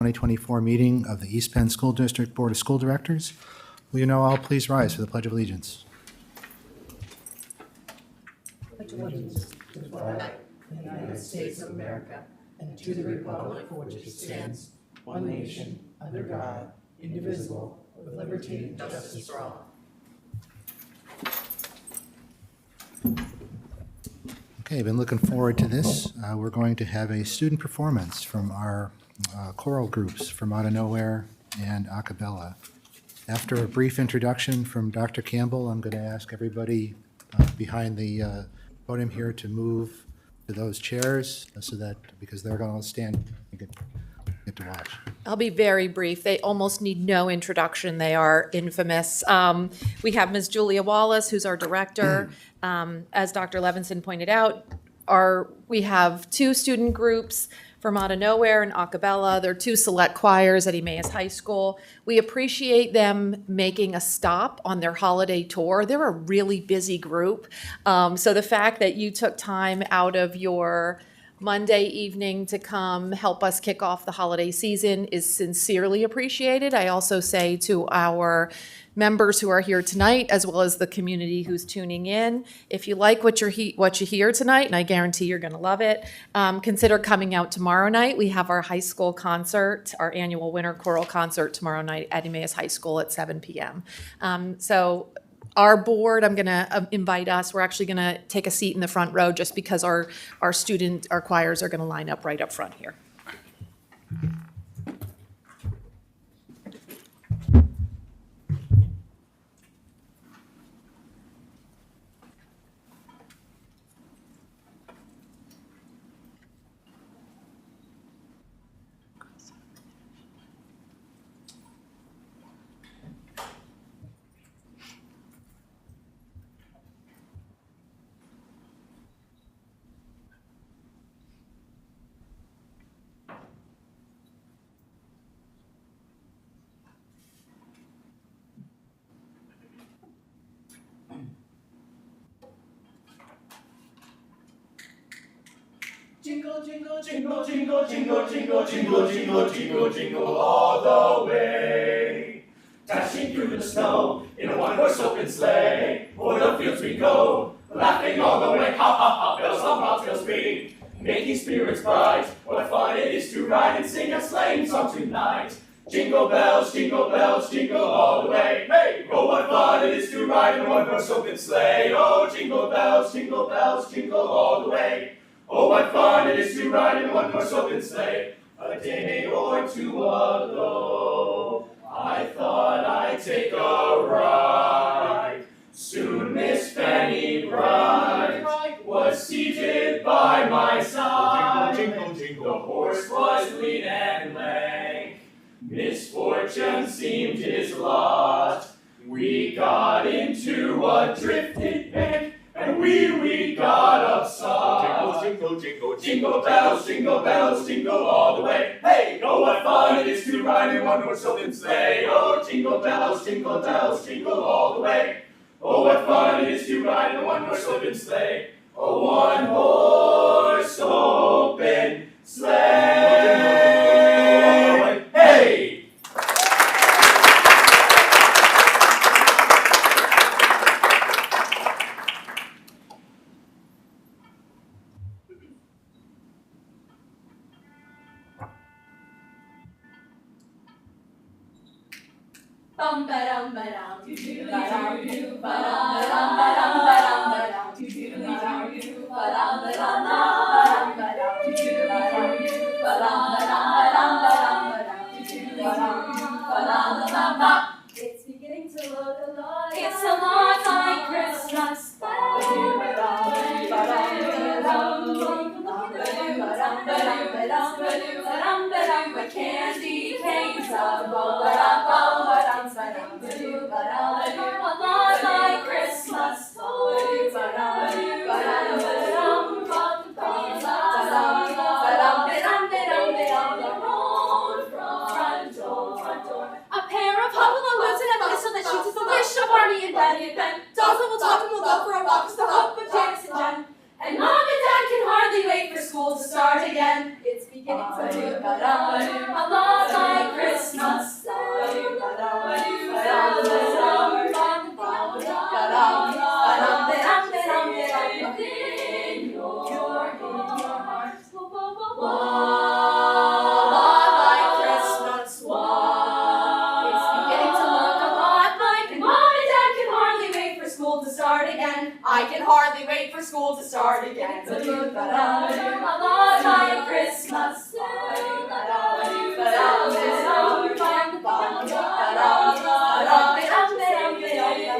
2024 meeting of the East Penn School District Board of School Directors. Will you now all please rise for the Pledge of Allegiance? Pledge allegiance to the flag of the United States of America and to the republic for which it stands, one nation, under God, indivisible, with liberty and justice for all. Okay, been looking forward to this. We're going to have a student performance from our choral groups from Out of Nowhere and a cappella. After a brief introduction from Dr. Campbell, I'm going to ask everybody behind the podium here to move to those chairs so that, because they're going to stand and get to watch. I'll be very brief. They almost need no introduction. They are infamous. We have Ms. Julia Wallace, who's our director. As Dr. Levinson pointed out, we have two student groups from Out of Nowhere and a cappella. They're two select choirs at Emmaus High School. We appreciate them making a stop on their holiday tour. They're a really busy group. So the fact that you took time out of your Monday evening to come help us kick off the holiday season is sincerely appreciated. I also say to our members who are here tonight, as well as the community who's tuning in, if you like what you hear tonight, and I guarantee you're going to love it, consider coming out tomorrow night. We have our high school concert, our annual winter choral concert tomorrow night at Emmaus High School at 7 p.m. So our board, I'm going to invite us. We're actually going to take a seat in the front row just because our choirs are going to line up right up front here. Jingle, jingle, jingle, jingle, jingle, jingle, jingle, jingle, jingle, jingle all the way. Dashing through the snow in a one-horse open sleigh. O'er the fields we go, laughing all the way. Hop, hop, hop, bells on bobtails ring, making spirits bright. What fun it is to ride and sing a sleighing song tonight. Jingle bells, jingle all the way. Hey! Oh, what fun it is to ride in a one-horse open sleigh. Oh, jingle bells, jingle all the way. Oh, what fun it is to ride in a one-horse open sleigh. A day or two ago, I thought I'd take a ride. Soon Miss Fanny Bright was seated by my side. Jingle, jingle, the horse was lean and lank. Misfortune seemed his lot. We got into a drifted bank, and we got upside. Jingle bells, jingle all the way. Hey, oh, what fun it is to ride in one horse open sleigh. Oh, jingle bells, jingle all the way. Oh, what fun it is to ride in a one horse open sleigh. Oh, one horse open sleigh. Hey! Bum ba dum ba dum doo doo ba dum doo ba dum ba dum ba dum ba dum doo doo ba dum doo ba dum ba dum ba dum doo doo ba dum doo ba dum ba dum ba dum ba dum doo doo ba dum ba dum ba dum. It's beginning to look a lot. It's a lot like Christmas. Ba doo ba dum ba dum ba dum ba dum ba dum ba dum ba dum ba doo ba dum ba dum. With candy canes up, ba dum ba dum. A lot like Christmas. A pair of hula-hoops and a whistle that shoots us a wish, a party in bed and Ben. Dolphin will talk and we'll go for a walk. It's the hope of Janice and Jen. And Mom and Dad can hardly wait for school to start again. It's beginning to do a lot school to start again. So do my Christmas.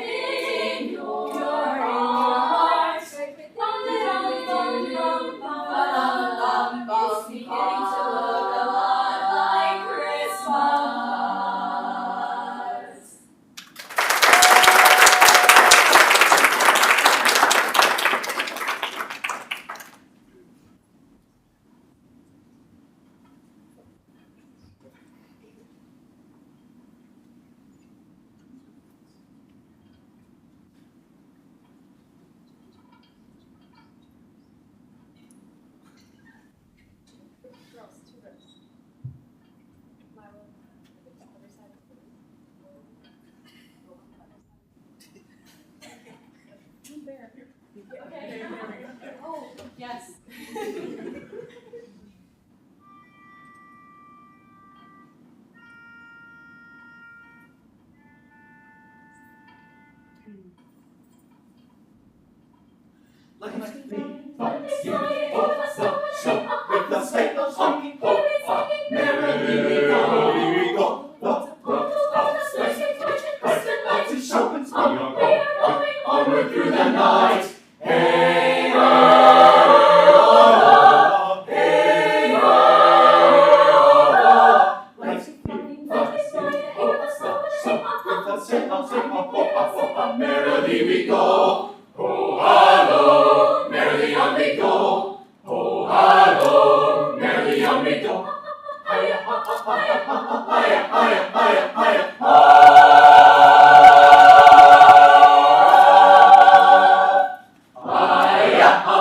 In your heart. It's beginning to look a lot like Christmas. Okay. Oh, yes. Let me fun, yeah, oh, the show with the sleigh, honky, ho, merrily we go, the sleigh, lights and show, we are going onward through the night. Hey, oh, hey, oh, let's be fun, yeah, oh, the show with the sleigh, merrily we go. Ho, hallo, merrily on we go. Ho, hallo, merrily on we go. Hiya, ha, ha, hiya, ha, ha, hiya, hiya, hiya, hiya, ha. Hiya, ha.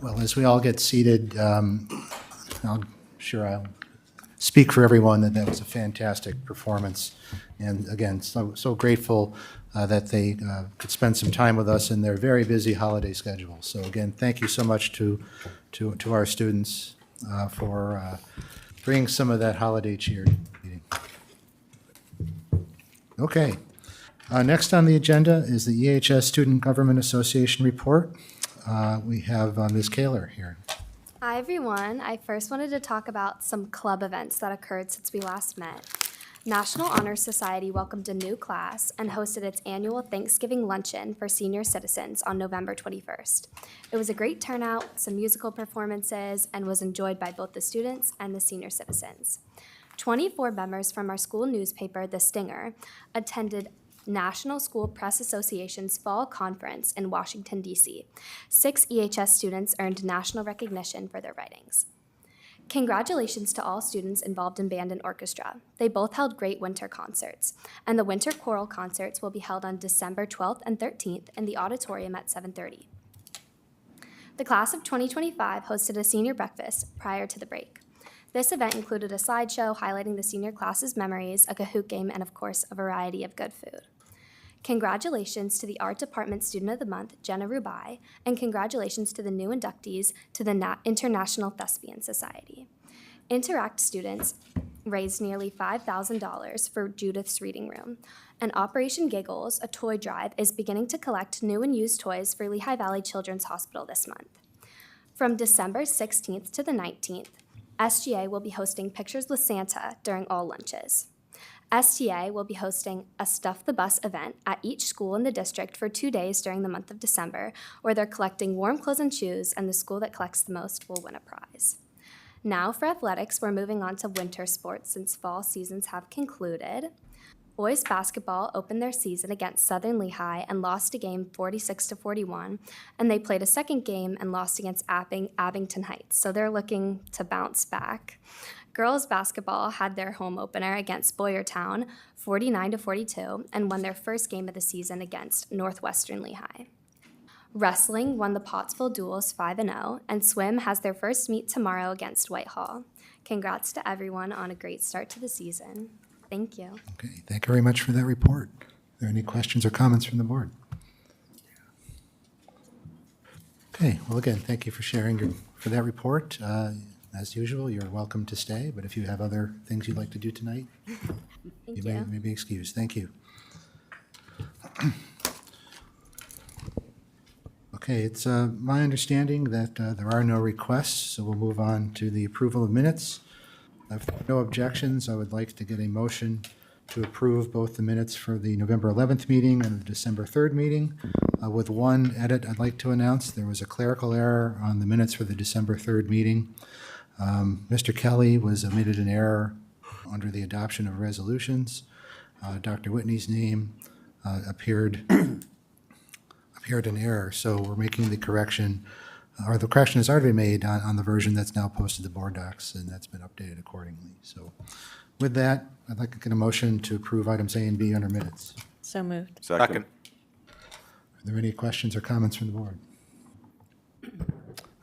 Well, as we all get seated, I'm sure I'll speak for everyone that that was a fantastic performance. And again, so grateful that they could spend some time with us in their very busy holiday schedule. So again, thank you so much to our students for bringing some of that holiday cheer. Okay. Next on the agenda is the EHS Student Government Association report. We have Ms. Kaler here. Hi, everyone. I first wanted to talk about some club events that occurred since we last met. National Honor Society welcomed a new class and hosted its annual Thanksgiving luncheon for senior citizens on November 21st. It was a great turnout, some musical performances, and was enjoyed by both the students and the senior citizens. 24 members from our school newspaper, The Stinger, attended National School Press Association's Fall Conference in Washington, D.C. 6 EHS students earned national recognition for their writings. Congratulations to all students involved in band and orchestra. They both held great winter concerts, and the winter choral concerts will be held on December 12th and 13th in the auditorium at 7:30. The class of 2025 hosted a senior breakfast prior to the break. This event included a slideshow highlighting the senior class's memories, a Kahoot game, and of course, a variety of good food. Congratulations to the Art Department Student of the Month, Jenna Rubai, and congratulations to the new inductees to the International Thespian Society. Interact students raised nearly $5,000 for Judith's Reading Room, and Operation Giggles, a toy drive, is beginning to collect new and used toys for Lehigh Valley Children's Hospital this month. From December 16th to the 19th, SGA will be hosting Pictures with Santa during all lunches. STA will be hosting a Stuff the Bus event at each school in the district for 2 days during the month of December, where they're collecting warm clothes and shoes, and the school that collects the most will win a prize. Now for athletics, we're moving on to winter sports since fall seasons have concluded. Boys basketball opened their season against Southern Lehigh and lost a game 46-41, and they played a second game and lost against Abington Heights, so they're looking to bounce back. Girls basketball had their home opener against Boyertown 49-42 and won their first game of the season against Northwestern Lehigh. Wrestling won the Pottsville Duels 5-0, and swim has their first meet tomorrow against Whitehall. Congrats to everyone on a great start to the season. Thank you. Okay, thank you very much for that report. Are there any questions or comments from the board? Okay, well, again, thank you for sharing for that report. As usual, you're welcome to stay, but if you have other things you'd like to do tonight, Thank may you. be excused. Thank you. Okay, it's my understanding that there are no requests, so we'll move on to the approval of minutes. If there are no objections, I would like to get a motion to approve both the minutes for the November 11th meeting and the December 3rd meeting. With one edit I'd like to announce, there was a clerical error on the minutes for the December 3rd meeting. Mr. Kelly was omitted an error under the adoption of resolutions. Dr. Whitney's name appeared in error, so we're making the correction, or the correction has already been made on the version that's now posted to board docs, and that's been updated accordingly. So with that, I'd like to get a motion to approve items A and B under minutes. So moved. Second. Are there any questions or comments from the board?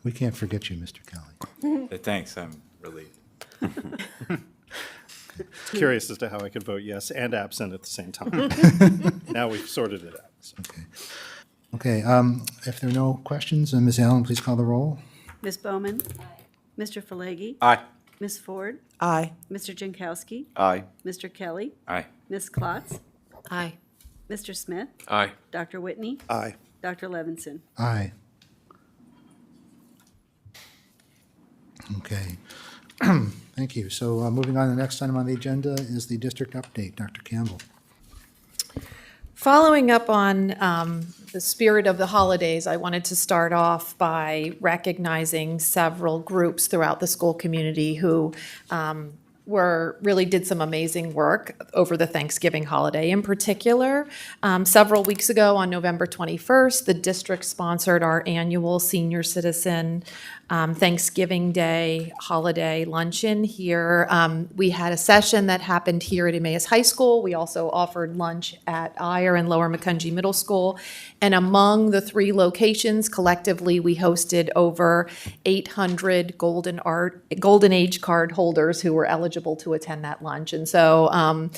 We can't forget you, Mr. Kelly. Thanks, I'm relieved. Curious as to how I could vote yes and absent at the same time. Now we've sorted it out. So. Okay, if there are no questions, Ms. Allen, please call the roll. Ms. Bowman? Mr. Falegi? Aye. Ms. Ford? Aye. Mr. Jankowski? Aye. Mr. Kelly? Aye. Ms. Klotz? Aye. Mr. Smith? Aye. Dr. Whitney? Aye. Dr. Levinson? Aye. Okay. Thank you. So moving on, the next item on the agenda is the district update. Dr. Campbell. Following up on the spirit of the holidays, I wanted to start off by recognizing several groups throughout the school community who really did some amazing work over the Thanksgiving holiday. In particular, several weeks ago on November 21st, the district sponsored our annual senior citizen Thanksgiving Day holiday luncheon here. We had a session that happened here at Emmaus High School. We also offered lunch at Eyre and Lower Macungie Middle School. And among the three locations, collectively, we hosted over 800 Golden Age card holders who were eligible to attend that lunch. And so,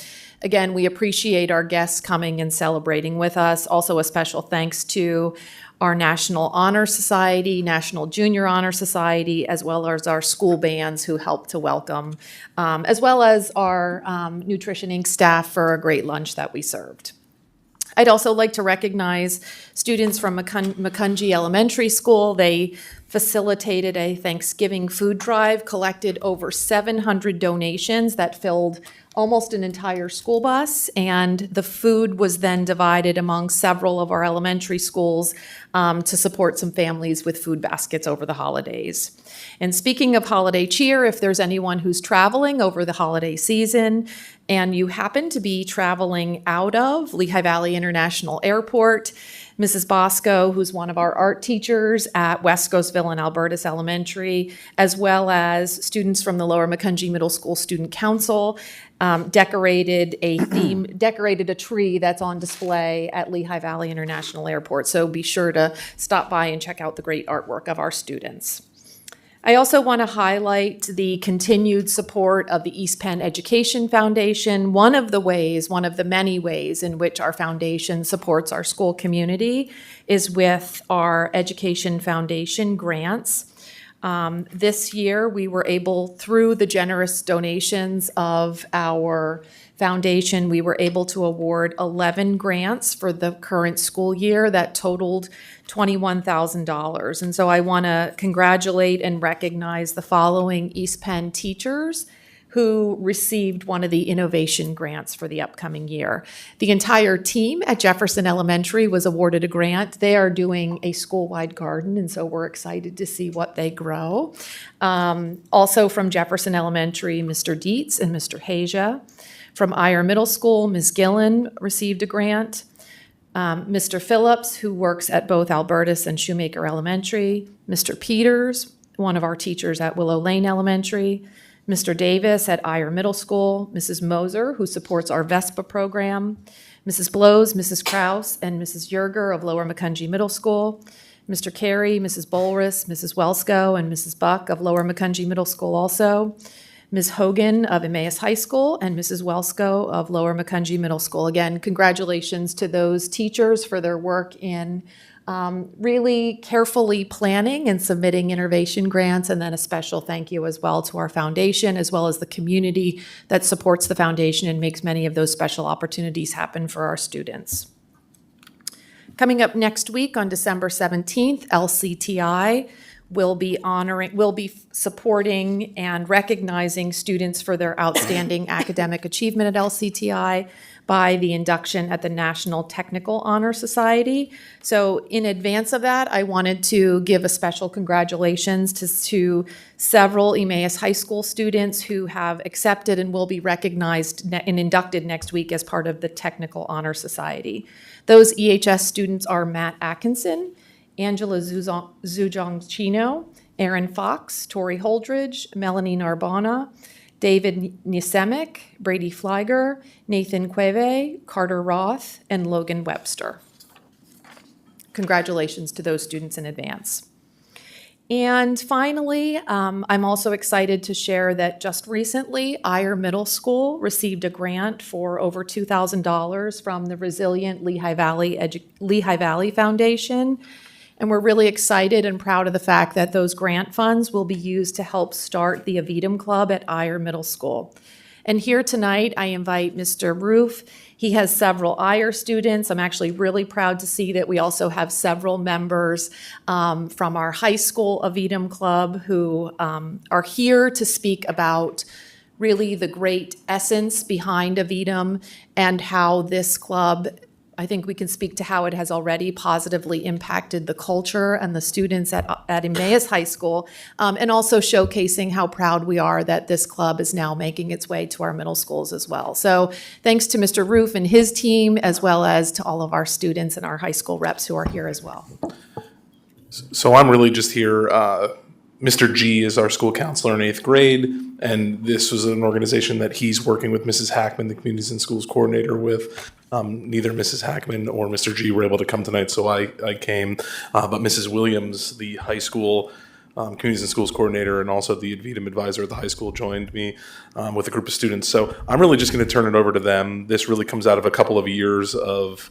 again, we appreciate our guests coming and celebrating with us. Also, a special thanks to our National Honor Society, National Junior Honor Society, as well as our school bands who helped to welcome, as well as our Nutrition Inc. staff for a great lunch that we served. I'd also like to recognize students from Macungie Elementary School. They facilitated a Thanksgiving food drive, collected over 700 donations that filled almost an entire school bus, and the food was then divided among several of our elementary schools to support some families with food baskets over the holidays. And speaking of holiday cheer, if there's anyone who's traveling over the holiday season and you happen to be traveling out of Lehigh Valley International Airport, Mrs. Bosco, who's one of our art teachers at West Coastville and Albertus Elementary, as well as students from the Lower Macungie Middle School Student Council, decorated a tree that's on display at Lehigh Valley International Airport. So be sure to stop by and check out the great artwork of our students. I also want to highlight the continued support of the East Penn Education Foundation. One of the many ways in which our foundation supports our school community is with our Education Foundation grants. This year, we were able, through the generous donations of our foundation, we were able to award 11 grants for the current school year that totaled $21,000. And so I want to congratulate and recognize the following East Penn teachers who received one of the innovation grants for the upcoming year. The entire team at Jefferson Elementary was awarded a grant. They are doing a school-wide garden, and so we're excited to see what they grow. Also from Jefferson Elementary, Mr. Dietz and Mr. Hasia. From Eyre Middle School, Ms. Gillen received a grant. Mr. Phillips, who works at both Albertus and Shoemaker Elementary. Mr. Peters, one of our teachers at Willow Lane Elementary. Mr. Davis at Eyre Middle School. Mrs. Moser, who supports our VESPA program. Mrs. Blows, Mrs. Kraus, and Mrs. Yerger of Lower Macungie Middle School. Mr. Carey, Mrs. Bolris, Mrs. Welsko, and Mrs. Buck of Lower Macungie Middle School also. Ms. Hogan of Emmaus High School and Mrs. Welsko of Lower Macungie Middle School. Again, congratulations to those teachers for their work in really carefully planning and submitting innovation grants, and then a special thank you as well to our foundation, as well as the community that supports the foundation and makes many of those special opportunities happen for our students. Coming up next week on December 17th, LCTI will be supporting and recognizing students for their outstanding academic achievement at LCTI by the induction at the National Technical Honor Society. So in advance of that, I wanted to give a special congratulations to several Emmaus High School students who have accepted and will be recognized and inducted next week as part of the Technical Honor Society. Those EHS students are Matt Atkinson, Angela Zujongchino, Aaron Fox, Tori Holdridge, Melanie Narbona, David Nisemic, Brady Flieger, Nathan Cueve, Carter Roth, and Logan Webster. Congratulations to those students in advance. And finally, I'm also excited to share that just recently, Eyre Middle School received a grant for over $2,000 from the Resilient Lehigh Valley Foundation. And we're really excited and proud of the fact that those grant funds will be used to help start the Avidum Club at Eyre Middle School. And here tonight, I invite Mr. Roof. He has several Eyre students. I'm actually really proud to see that we also have several members from our high school Avidum Club who are here to speak about really the great essence behind Avidum and how this club, I think we can speak to how it has already positively impacted the culture and the students at Emmaus High School, and also showcasing how proud we are that this club is now making its way to our middle schools as well. So thanks to Mr. Roof and his team, as well as to all of our students and our high school reps who are here as well. So I'm really just here. Mr. G is our school counselor in 8th grade, and this was an organization that he's working with Mrs. Hackman, the Communities and Schools coordinator, with. Neither Mrs. Hackman or Mr. G were able to come tonight, so I came. But Mrs. Williams, the high school Communities and Schools coordinator, and also the Avidum advisor at the high school, joined me with a group of students. So I'm really just going to turn it over to them. This really comes out of a couple of years of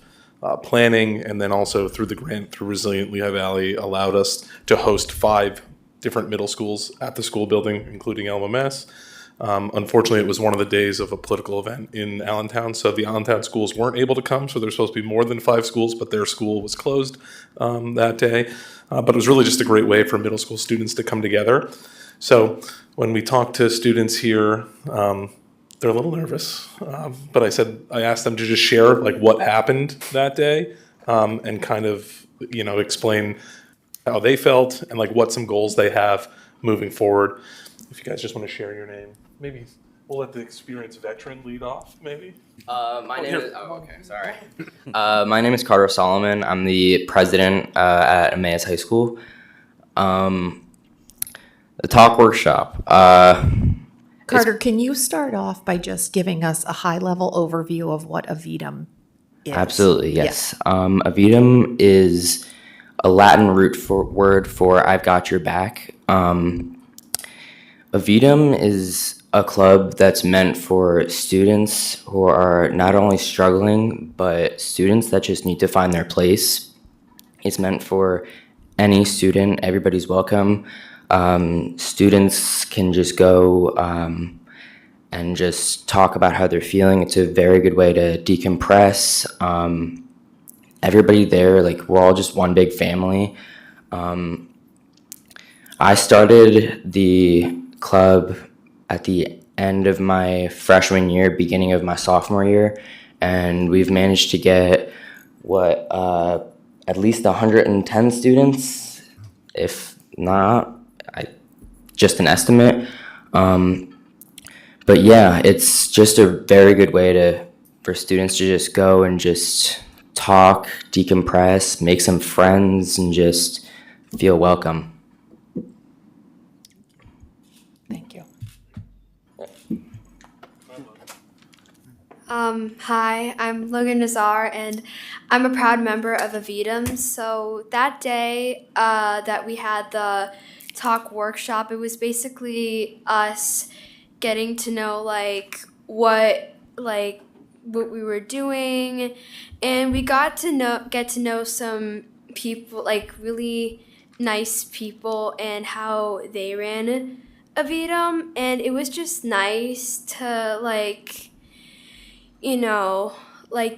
planning, and then also through the grant through Resilient Lehigh Valley allowed us to host 5 different middle schools at the school building, including LMS. Unfortunately, it was one of the days of a political event in Allentown, so the Allentown schools weren't able to come, so there's supposed to be more than 5 schools, but their school was closed that day. But it was really just a great way for middle school students to come together. So when we talk to students here, they're a little nervous, but I asked them to just share like what happened that day and kind of, explain how they felt and like what some goals they have moving forward. If you guys just want to share your name, maybe we'll let the experienced veteran lead off, maybe. My name is Carter Solomon. I'm the president at Emmaus High School. The talk workshop. Carter, can you start off by just giving us a high-level overview of what Avidum is? Absolutely, yes. Avidum is a Latin word for I've got your back. Avidum is a club that's meant for students who are not only struggling, but students that just need to find their place. It's meant for any student. Everybody's welcome. Students can just go and just talk about how they're feeling. It's a very good way to decompress. Everybody there, we're all just one big family. I started the club at the end of my freshman year, beginning of my sophomore year, and we've managed to get at least 110 students, if not, just an estimate. but yeah, it's just a very good way for students to just go and just talk, decompress, make some friends, and just feel welcome. Thank you. Hi, I'm Logan Nazar, and I'm a proud member of Avidum. So that day that we had the talk workshop, it was basically us getting to know what we were doing, and we got to get to know some people, like really nice people, and how they ran Avidum, and it was just nice to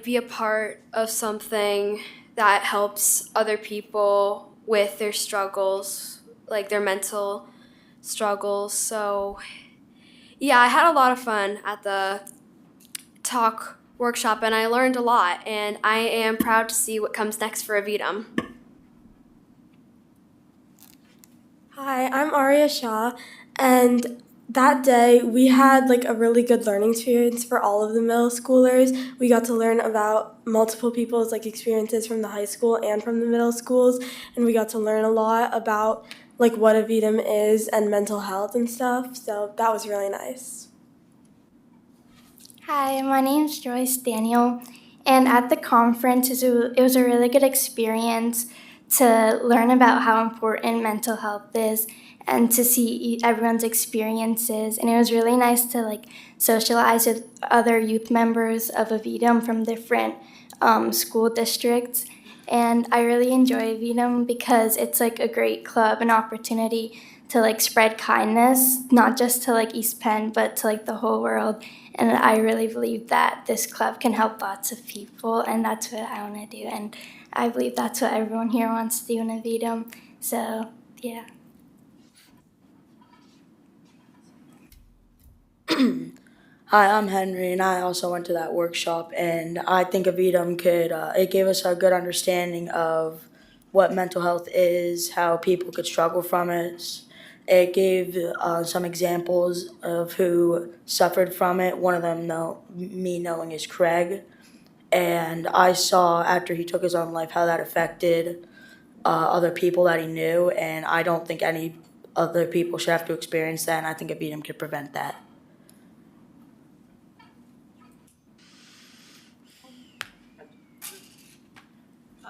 be a part of something that helps other people with their struggles, like their mental struggles. So, yeah, I had a lot of fun at the talk workshop and I learned a lot, and I am proud to see what comes next for Avidum. Hi, I'm Arya Shah, and that day we had a really good learning experience for all of the middle schoolers. We got to learn about multiple people's experiences from the high school and from the middle schools, and we got to learn a lot about what Avidum is and mental health and stuff. So that was really nice. Hi, my name's Joyce Daniel, and at the conference it was a really good experience to learn about how important mental health is and to see everyone's experiences. And it was really nice to socialize with other youth members of Avidum from different school districts. And I really enjoy Avidum because it's a great club, an opportunity to spread kindness, not just to East Penn, but to the whole world. And I really believe that this club can help lots of people, and that's what I want to do. And I believe that's what everyone here wants to do in Avidum. So, yeah. Hi, I'm Henry, and I also went to that workshop, and I think Avidum it gave us a good understanding of what mental health is, how people could struggle from it. It gave some examples of who suffered from it. One of them, me knowing, is Craig. And I saw, after he took his own life, how that affected other people that he knew. And I don't think any other people should have to experience that, and I think Avidum could prevent that.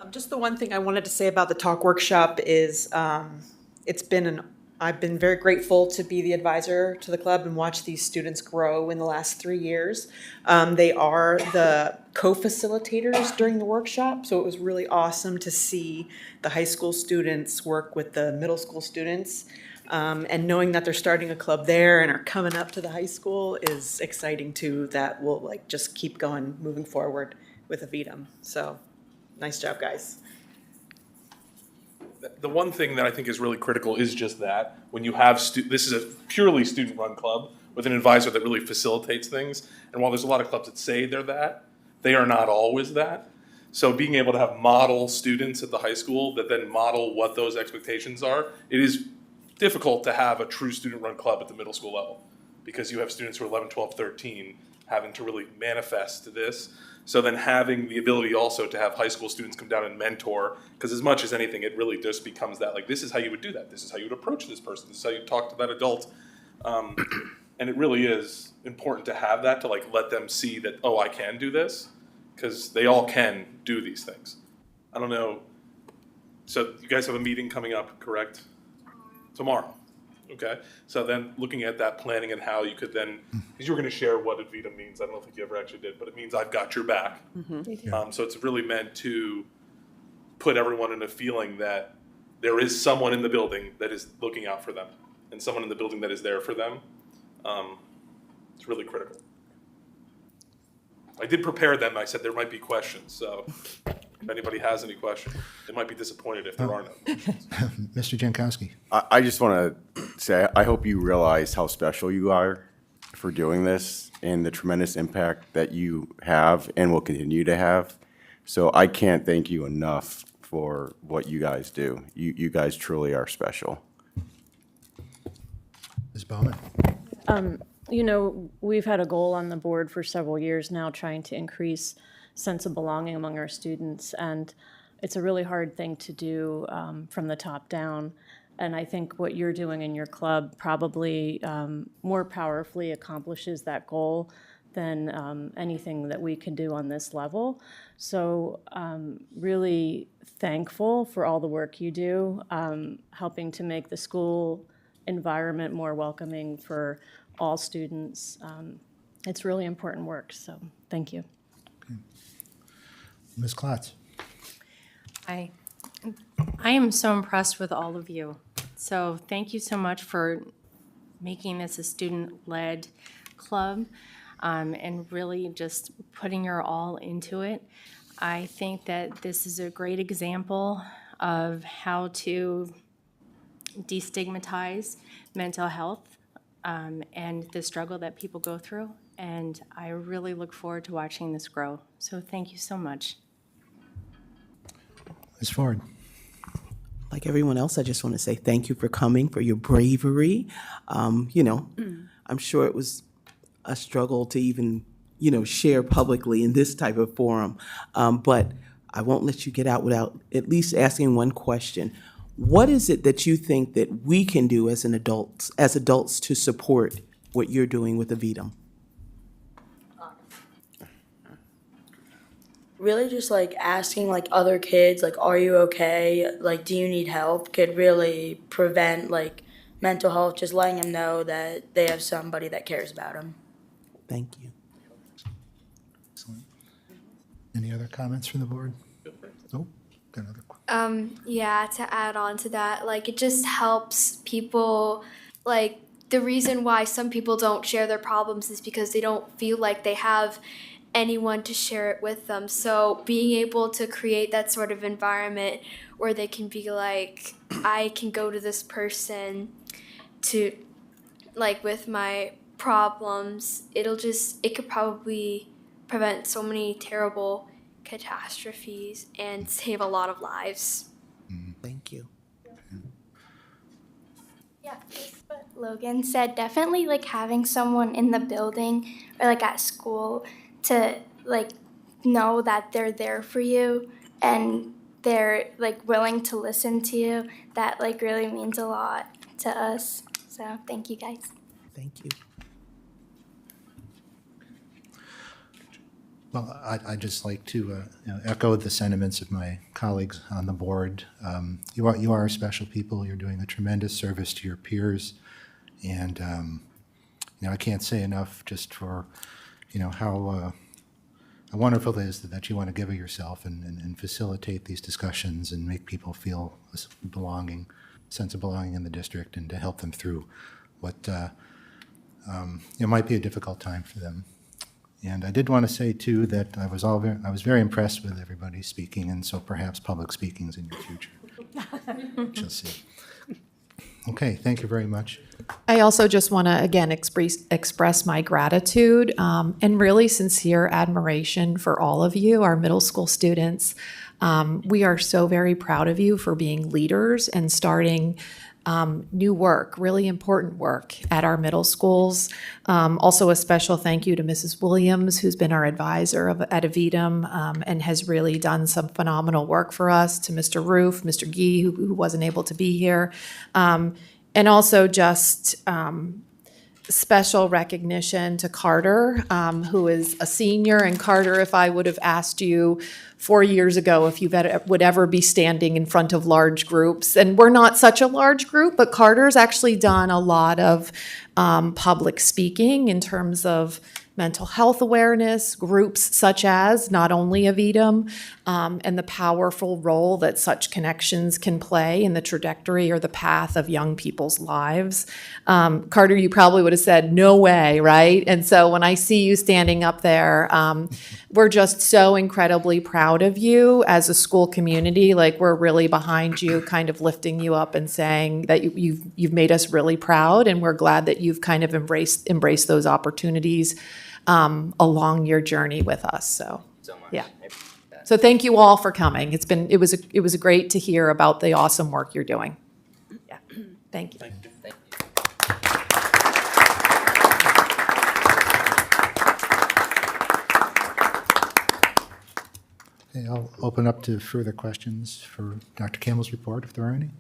Just the one thing I wanted to say about the talk workshop is I've been very grateful to be the advisor to the club and watch these students grow in the last 3 years. They are the co-facilitators during the workshop, so it was really awesome to see the high school students work with the middle school students. And knowing that they're starting a club there and are coming up to the high school is exciting too. That will just keep going, moving forward with Avidum. So. Nice job, guys. The one thing that I think is really critical is just that when you have this is a purely student-run club with an advisor that really facilitates things. And while there's a lot of clubs that say they're that, they are not always that. So being able to have model students at the high school that then model what those expectations are, it is difficult to have a true student-run club at the middle school level because you have students who are 11, 12, 13 having to really manifest this. So then having the ability also to have high school students come down and mentor, because as much as anything, it really just becomes that, this is how you would do that. This is how you would approach this person. This is how you talk to that adult. And it really is important to have that, to let them see that, oh, I can do this, because they all can do these things. I don't know. So you guys have a meeting coming up, correct? Tomorrow. Okay, so then looking at that planning and how you could then, because you were going to share what Avidum means. I don't think you ever actually did, but it means I've got your back. So it's really meant to put everyone in a feeling that there is someone in the building that is looking out for them and someone in the building that is there for them. It's really critical. I did prepare them. I said there might be questions, so if anybody has any questions, they might be disappointed if there are no questions. Mr. Jankowski. I just want to say, I hope you realize how special you are for doing this and the tremendous impact that you have and will continue to have. So I can't thank you enough for what you guys do. You guys truly are special. Ms. Bowman. You know, we've had a goal on the board for several years now trying to increase sense of belonging among our students, and it's a really hard thing to do from the top down. And I think what you're doing in your club probably more powerfully accomplishes that goal than anything that we can do on this level. So really thankful for all the work you do, helping to make the school environment more welcoming for all students. It's really important work, so thank you. Ms. Klotz? I am so impressed with all of you. So thank you so much for making this a student-led club and really just putting your all into it. I think that this is a great example of how to destigmatize mental health and the struggle that people go through. And I really look forward to watching this grow. So thank you so much. Ms. Ford? Like everyone else, I just want to say thank you for coming, for your bravery. You know, I'm sure it was a struggle to even, you know, share publicly in this type of forum. But I won't let you get out without at least asking one question. What is it that you think that we can do as adults to support what you're doing with Avidum? Really just like asking like other kids, like, are you okay? Like, do you need help? Could really prevent like mental health, just letting them know that they have somebody that cares about them. Thank you. Excellent. Any other comments from the board? Oh, got another question. Yeah, to add on to that, like it just helps people, like the reason why some people don't share their problems is because they don't feel like they have anyone to share it with them. So being able to create that sort of environment where they can be like, I can go to this person to, like with my problems, it could probably prevent so many terrible catastrophes and save a lot of lives. Thank you. Yeah, just what Logan said, definitely like having someone in the building or like at school to like know that they're there for you and they're like willing to listen to you, that like really means a lot to us. So thank you guys. Thank you. Well, I'd just like to echo the sentiments of my colleagues on the board. You are special people. You're doing a tremendous service to your peers, and I can't say enough just for how wonderful it is that you want to give of yourself and facilitate these discussions and make people feel a sense of belonging in the district, and to help them through what might be a difficult time for them. And I did want to say, too, that I was very impressed with everybody speaking, and so perhaps public speaking's in your future. We'll see. Okay, thank you very much. I also just want to, again, express my gratitude and really sincere admiration for all of you, our middle school students. We are so very proud of you for being leaders and starting new work, really important work at our middle schools. Also a special thank you to Mrs. Williams, who's been our advisor at Avidum and has really done some phenomenal work for us, to Mr. Roof, Mr. Gee, who wasn't able to be here. And also just special recognition to Carter, who is a senior. And Carter, if I would have asked you 4 years ago if you would ever be standing in front of large groups, and we're not such a large group, but Carter's actually done a lot of public speaking in terms of mental health awareness, groups such as not only Avidum, and the powerful role that such connections can play in the trajectory or the path of young people's lives. Carter, you probably would have said, no way, right? And so when I see you standing up there, we're just so incredibly proud of you as a school community. Like, we're really behind you, kind of lifting you up and saying that you've made us really proud, and we're glad that you've kind of embraced those opportunities along your journey with us. So much. yeah. So thank you all for coming. It was great to hear about the awesome work you're doing. Yeah. Thank you. Thank you. I'll open up to further questions for Dr. Campbell's report, if there are any,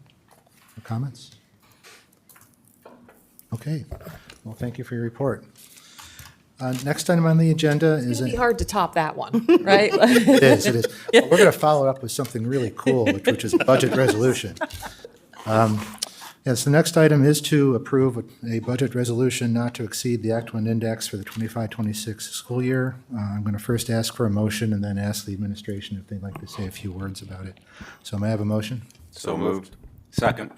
or comments. Okay, well, thank you for your report. Next item on the agenda is. It'd be hard to top that one, right? It is, it is. Well, we're going to follow up with something really cool, which is budget resolution. Yes, the next item is to approve a budget resolution not to exceed the Act 1 index for the 25-26 school year. I'm going to first ask for a motion and then ask the administration if they'd like to say a few words about it. So may I have a motion? So moved. Second.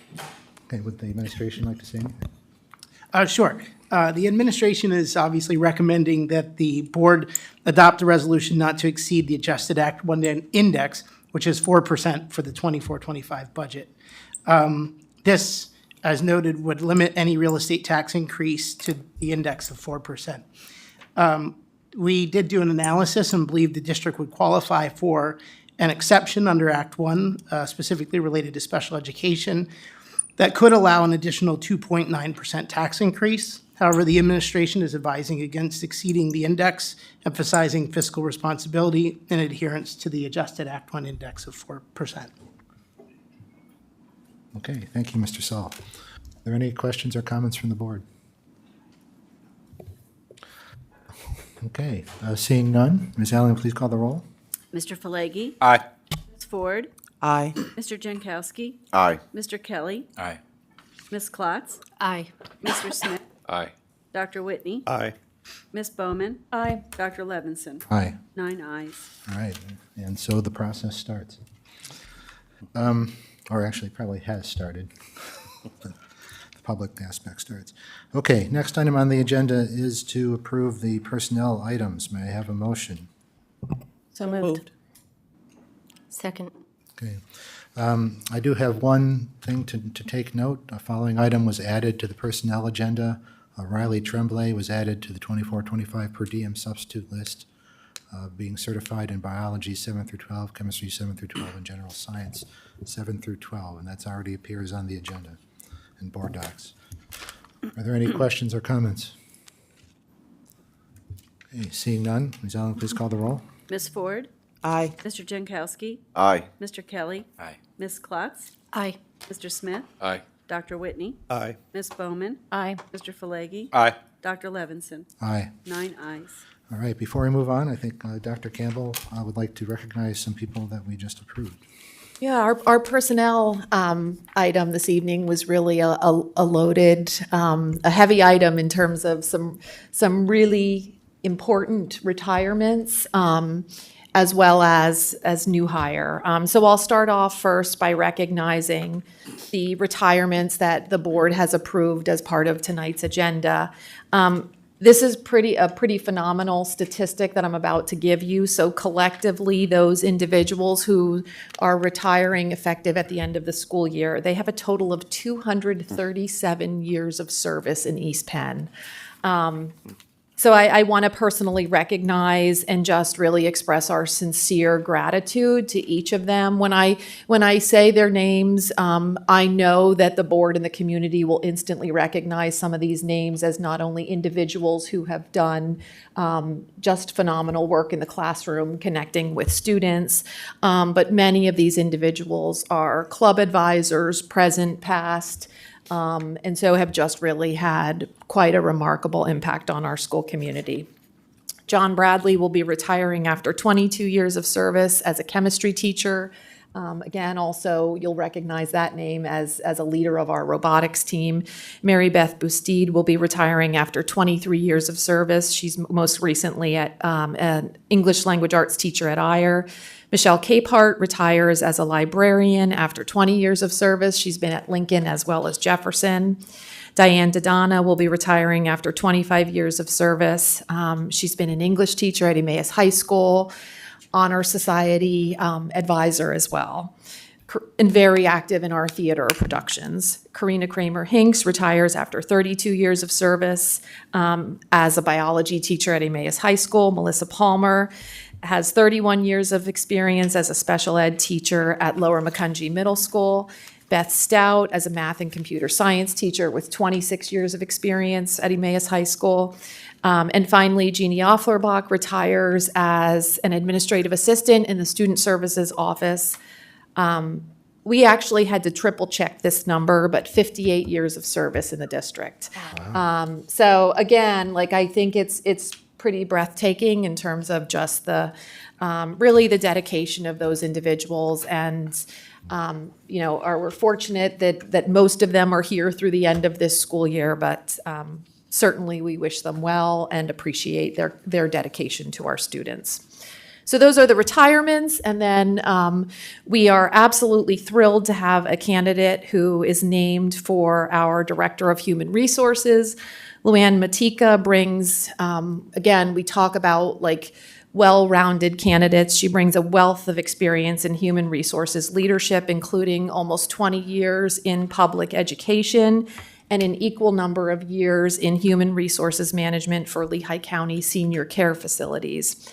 Okay, would the administration like to say anything? Sure. The administration is obviously recommending that the board adopt a resolution not to exceed the adjusted Act 1 index, which is 4% for the 24-25 budget. This, as noted, would limit any real estate tax increase to the index of 4%. We did do an analysis and believe the district would qualify for an exception under Act 1, specifically related to special education, that could allow an additional 2.9% tax increase. However, the administration is advising against exceeding the index, emphasizing fiscal responsibility and adherence to the adjusted Act 1 index of 4%. Okay, thank you, Mr. Saul. Are there any questions or comments from the board? Okay, seeing none, Ms. Allen, please call the roll. Mr. Falegi? Aye. Ms. Ford? Aye. Mr. Jankowski? Aye. Mr. Kelly? Aye. Ms. Klotz? Aye. Mr. Smith? Aye. Dr. Whitney? Aye. Ms. Bowman? Aye. Dr. Levinson? Aye. 9 ayes. All right, and so the process starts. Or actually, probably has started. The public aspect starts. Okay, next item on the agenda is to approve the personnel items. May I have a motion? So moved. Second. Okay. I do have one thing to take note. A following item was added to the personnel agenda. Riley Tremblay was added to the 24-25 per diem substitute list, being certified in biology 7 through 12, chemistry 7 through 12, and general science 7 through 12, and that's already appears on the agenda in board docs. Are there any questions or comments? Okay, seeing none, Ms. Allen, please call the roll. Ms. Ford? Aye. Mr. Jankowski? Aye. Mr. Kelly? Aye. Ms. Klotz? Aye. Mr. Smith? Aye. Dr. Whitney? Aye. Ms. Bowman? Aye. Mr. Falegi? Aye. Dr. Levinson? Aye. 9 ayes. All right, before we move on, I think Dr. Campbell would like to recognize some people that we just approved. Yeah, our personnel item this evening was really a loaded, a heavy item in terms of some really important retirements, as well as new hire. So I'll start off first by recognizing the retirements that the board has approved as part of tonight's agenda. This is a pretty phenomenal statistic that I'm about to give you. So collectively, those individuals who are retiring effective at the end of the school year, they have a total of 237 years of service in East Penn. So I want to personally recognize and just really express our sincere gratitude to each of them. When I say their names, I know that the board and the community will instantly recognize some of these names as not only individuals who have done just phenomenal work in the classroom connecting with students, but many of these individuals are club advisors, present, past, and so have just really had quite a remarkable impact on our school community. John Bradley will be retiring after 22 years of service as a chemistry teacher. Again, also, you'll recognize that name as a leader of our robotics team. Mary Beth Bustede will be retiring after 23 years of service. She's most recently an English language arts teacher at Eyre. Michelle Capehart retires as a librarian after 20 years of service. She's been at Lincoln as well as Jefferson. Diane Dodonna will be retiring after 25 years of service. She's been an English teacher at Emmaus High School, Honor Society advisor as well, and very active in our theater productions. Karina Kramer Hinks retires after 32 years of service as a biology teacher at Emmaus High School. Melissa Palmer has 31 years of experience as a special ed teacher at Lower Macungie Middle School. Beth Stout as a math and computer science teacher with 26 years of experience at Emmaus High School. And finally, Jeannie Offlerbach retires as an administrative assistant in the Student Services Office. We actually had to triple check this number, but 58 years of service in the district. So again, like I think it's pretty breathtaking in terms of just the really the dedication of those individuals, and we're fortunate that most of them are here through the end of this school year, but certainly we wish them well and appreciate their dedication to our students. So those are the retirements, and then we are absolutely thrilled to have a candidate who is named for our Director of Human Resources. Luann Matika brings, again, we talk about like well-rounded candidates. She brings a wealth of experience in human resources leadership, including almost 20 years in public education and an equal number of years in human resources management for Lehigh County senior care facilities.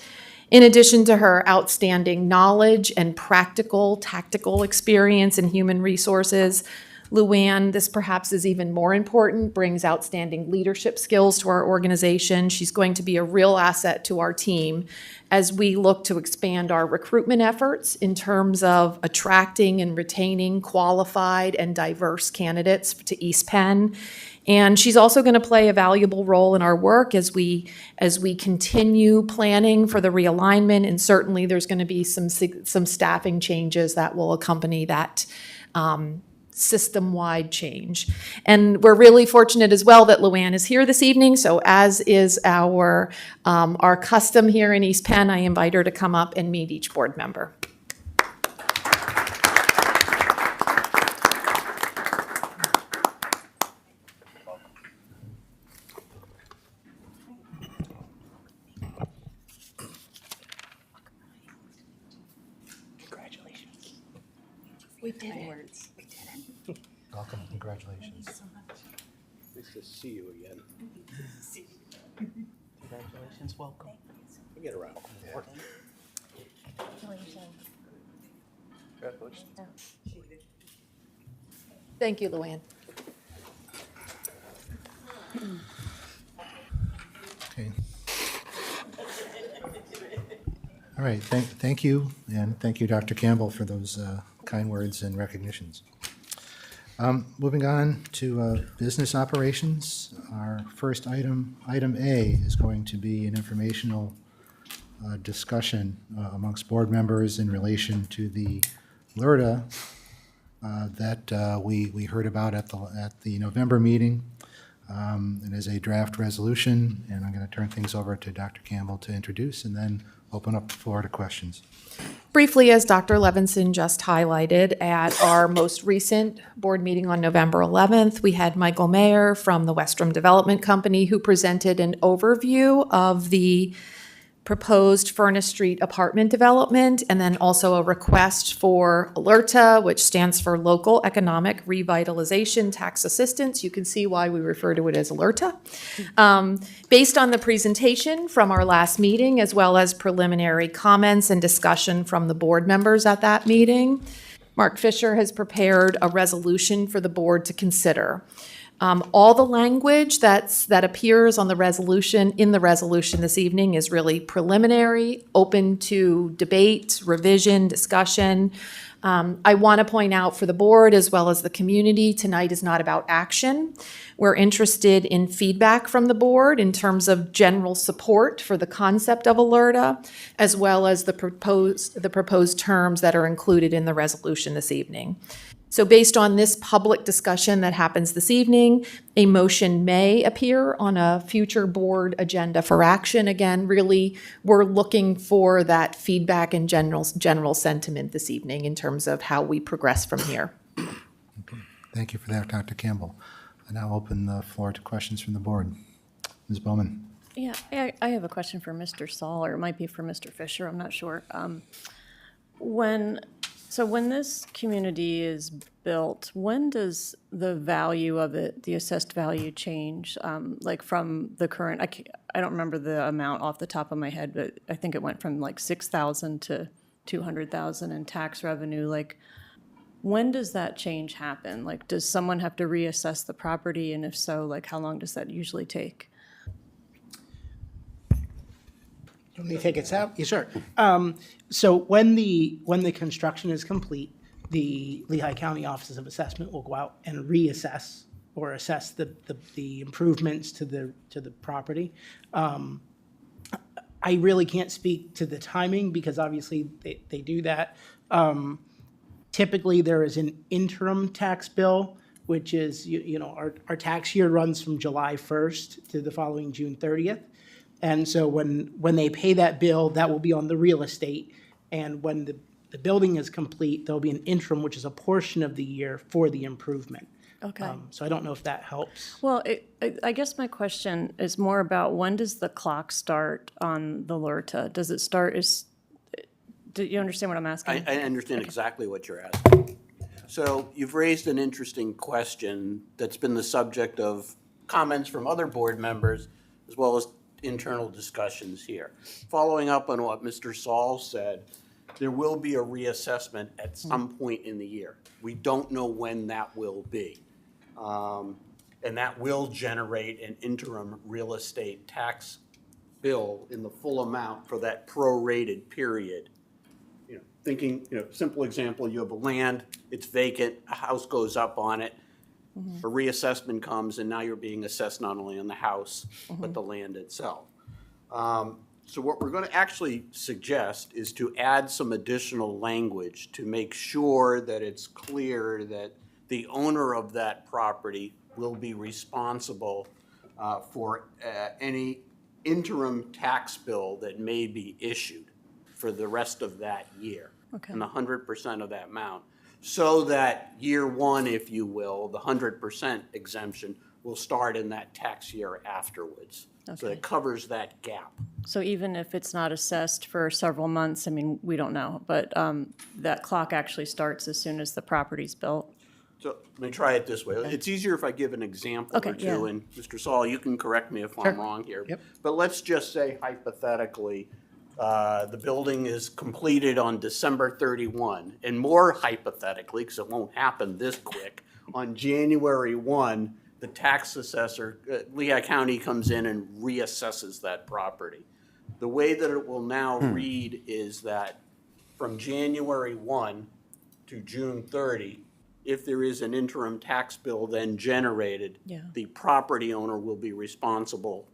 In addition to her outstanding knowledge and practical, tactical experience in human resources, Luann, this perhaps is even more important, brings outstanding leadership skills to our organization. She's going to be a real asset to our team as we look to expand our recruitment efforts in terms of attracting and retaining qualified and diverse candidates to East Penn. And she's also going to play a valuable role in our work as we continue planning for the realignment. And certainly there's going to be some staffing changes that will accompany that system-wide change. And we're really fortunate as well that Luann is here this evening. So as is our custom here in East Penn, I invite her to come up and meet each board member. We did words. We did it. Welcome, congratulations. Thank you so much. Nice to see you again. Congratulations, welcome. We get around. Thank you, Luann. Okay. All right, thank you, and thank you, Dr. Campbell, for those kind words and recognitions. Moving on to business operations, our first item A, is going to be an informational discussion amongst board members in relation to the LERTA that we heard about at the November meeting. It is a draft resolution, and I'm going to turn things over to Dr. Campbell to introduce, and then open up the floor to questions. Briefly, as Dr. Levinson just highlighted, at our most recent board meeting on November 11th, we had Michael Mayer from the Westrom Development Company who presented an overview of the proposed Furnace Street apartment development, and then also a request for LERTA, which stands for Local Economic Revitalization Tax Assistance. You can see why we refer to it as LERTA. Based on the presentation from our last meeting, as well as preliminary comments and discussion from the board members at that meeting, Mark Fisher has prepared a resolution for the board to consider. All the language that appears on the resolution, in the resolution this evening, is really preliminary, open to debate, revision, discussion. I want to point out for the board as well as the community, tonight is not about action. We're interested in feedback from the board in terms of general support for the concept of LERTA, as well as the proposed terms that are included in the resolution this evening. So based on this public discussion that happens this evening, a motion may appear on a future board agenda for action. Again, really, we're looking for that feedback and general sentiment this evening in terms of how we progress from here. Okay. Thank you for that, Dr. Campbell. I now open the floor to questions from the board. Ms. Bowman. Yeah, I have a question for Mr. Saul, or it might be for Mr. Fisher, I'm not sure. When this community is built, when does the value of it, the assessed value, change? Like from the current, I don't remember the amount off the top of my head, but I think it went from like $6,000 to $200,000 in tax revenue. Like, When does that change happen? Like, does someone have to reassess the property? And if so, like, how long does that usually take? Let me take it, Sal? Yeah, sure. So when the construction is complete, the Lehigh County Offices of Assessment will go out and reassess or assess the improvements to the property. I really can't speak to the timing because obviously they do that. Typically, there is an interim tax bill, which is, our tax year runs from July 1st to the following June 30th. And so when they pay that bill, that will be on the real estate. And when the building is complete, there'll be an interim, which is a portion of the year for the improvement. Okay. So I don't know if that helps. Well, I guess my question is more about when does the clock start on the LRTA? Does it start do you understand what I'm asking? I understand exactly what you're asking. So you've raised an interesting question that's been the subject of comments from other board members as well as internal discussions here. Following up on what Mr. Saul said, there will be a reassessment at some point in the year. We don't know when that will be. And that will generate an interim real estate tax bill in the full amount for that prorated period. Thinking, simple example, you have a land, it's vacant, a house goes up on it, a reassessment comes, and now you're being assessed not only on the house, but the land itself. So what we're going to actually suggest is to add some additional language to make sure that it's clear that the owner of that property will be responsible for any interim tax bill that may be issued for the rest of that year. Okay. And 100% of that amount. So that year one, if you will, the 100% exemption will start in that tax year afterwards. So it covers that gap. So even if it's not assessed for several months, I mean, we don't know, but that clock actually starts as soon as the property's built? So let me try it this way. It's easier if I give an example or two, yeah. and Mr. Saul, you can correct me if I'm wrong here. Yep. But let's just say hypothetically, the building is completed on December 31, and more hypothetically, because it won't happen this quick, on January 1, the tax assessor, Lehigh County comes in and reassesses that property. The way that it will now read is that from January 1 to June 30, if there is an interim tax bill then generated, the property owner will be responsible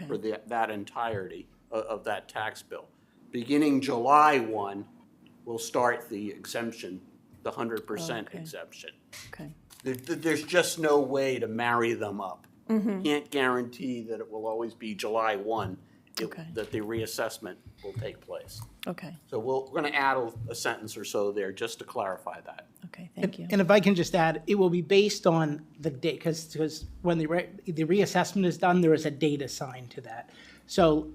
for that entirety of that tax bill. Beginning July 1, we'll start the exemption, the 100% exemption. Okay. There's just no way to marry them up. Can't guarantee that it will always be July 1 that the reassessment will take place. Okay. So we're going to add a sentence or so there just to clarify that. Okay, thank you. And if I can just add, it will be based on the date, because when the reassessment is done, there is a date assigned to that. So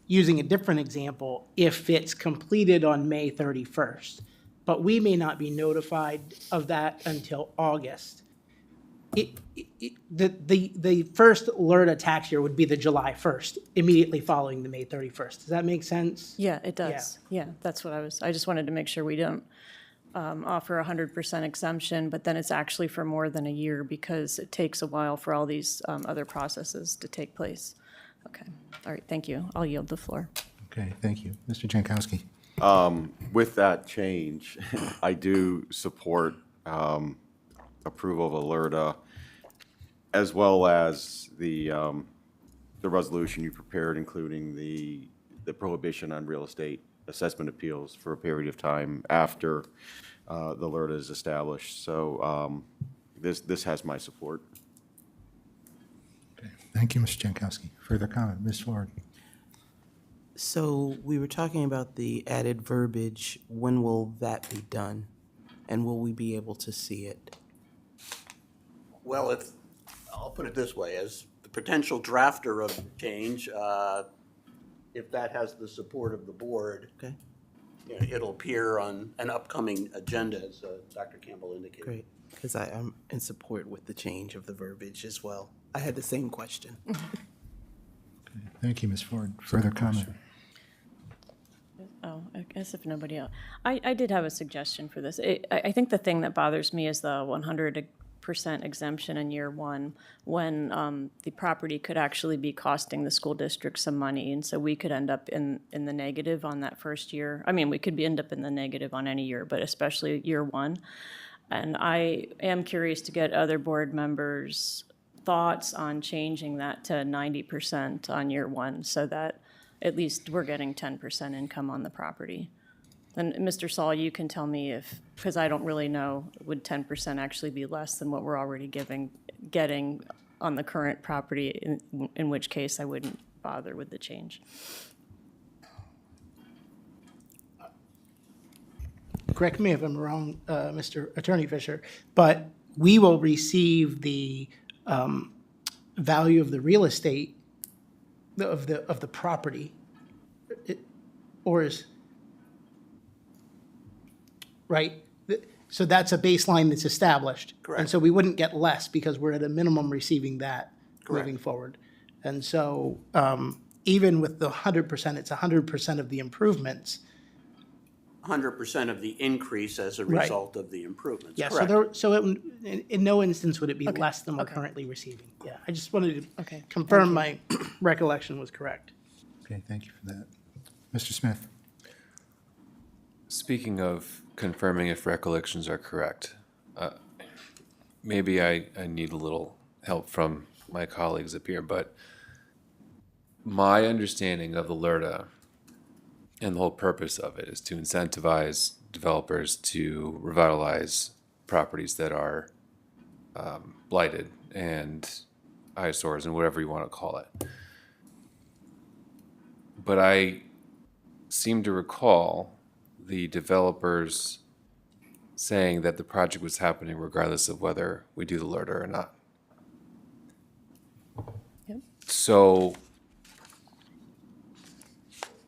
using a different example, if it's completed on May 31st, but we may not be notified of that until August, the first LRTA tax year would be the July 1st, immediately following the May 31st. Does that make sense? Yeah, it does. Yeah, that's what I just wanted to make sure we don't offer 100% exemption, but then it's actually for more than a year because it takes a while for all these other processes to take place. Okay, all right, thank you. I'll yield the floor. Okay, thank you. Mr. Jankowski. With that change, I do support approval of LRTA, as well as the resolution you prepared, including the prohibition on real estate assessment appeals for a period of time after the LRTA is established. So this has my support. Okay, thank you, Mr. Jankowski. Further comment, Ms. Ford. So we were talking about the added verbiage. When will that be done? And will we be able to see it? Well, I'll put it this way, as the potential drafter of the change, if that has the support of the board, it'll appear on an upcoming agenda, as Dr. Campbell indicated. Great, because I'm in support with the change of the verbiage as well. I had the same question. Okay, thank you, Ms. Ford. Further comment? Oh, guess if nobody else, I did have a suggestion for this. I think the thing that bothers me is the 100% exemption in year one, when the property could actually be costing the school district some money, and so we could end up in the negative on that first year. I mean, we could end up in the negative on any year, but especially year one. And I am curious to get other board members' thoughts on changing that to 90% on year one, so that at least we're getting 10% income on the property. And Mr. Saul, you can tell me if, because I don't really know, would 10% actually be less than what we're already getting on the current property, in which case I wouldn't bother with the change. Correct me if I'm wrong, Mr. Attorney Fisher, but we will receive the value of the real estate of the property, or is right. So that's a baseline that's established. Correct. And so we wouldn't get less because we're at a minimum receiving that Correct. moving forward. And so even with the 100%, it's 100% of the improvements. 100% of the increase as a Right. result of the improvements. Yeah, Correct. in no instance would it be less than we're currently receiving. Yeah, I just wanted to confirm my recollection was correct. Okay, thank you for that. Mr. Smith? Speaking of confirming if recollections are correct, maybe I need a little help from my colleagues up here, but my understanding of the LRTA and the whole purpose of it is to incentivize developers to revitalize properties that are blighted and eyesores and whatever you want to call it. But I seem to recall the developers saying that the project was happening regardless of whether we do the LRTA or not. Yep. So,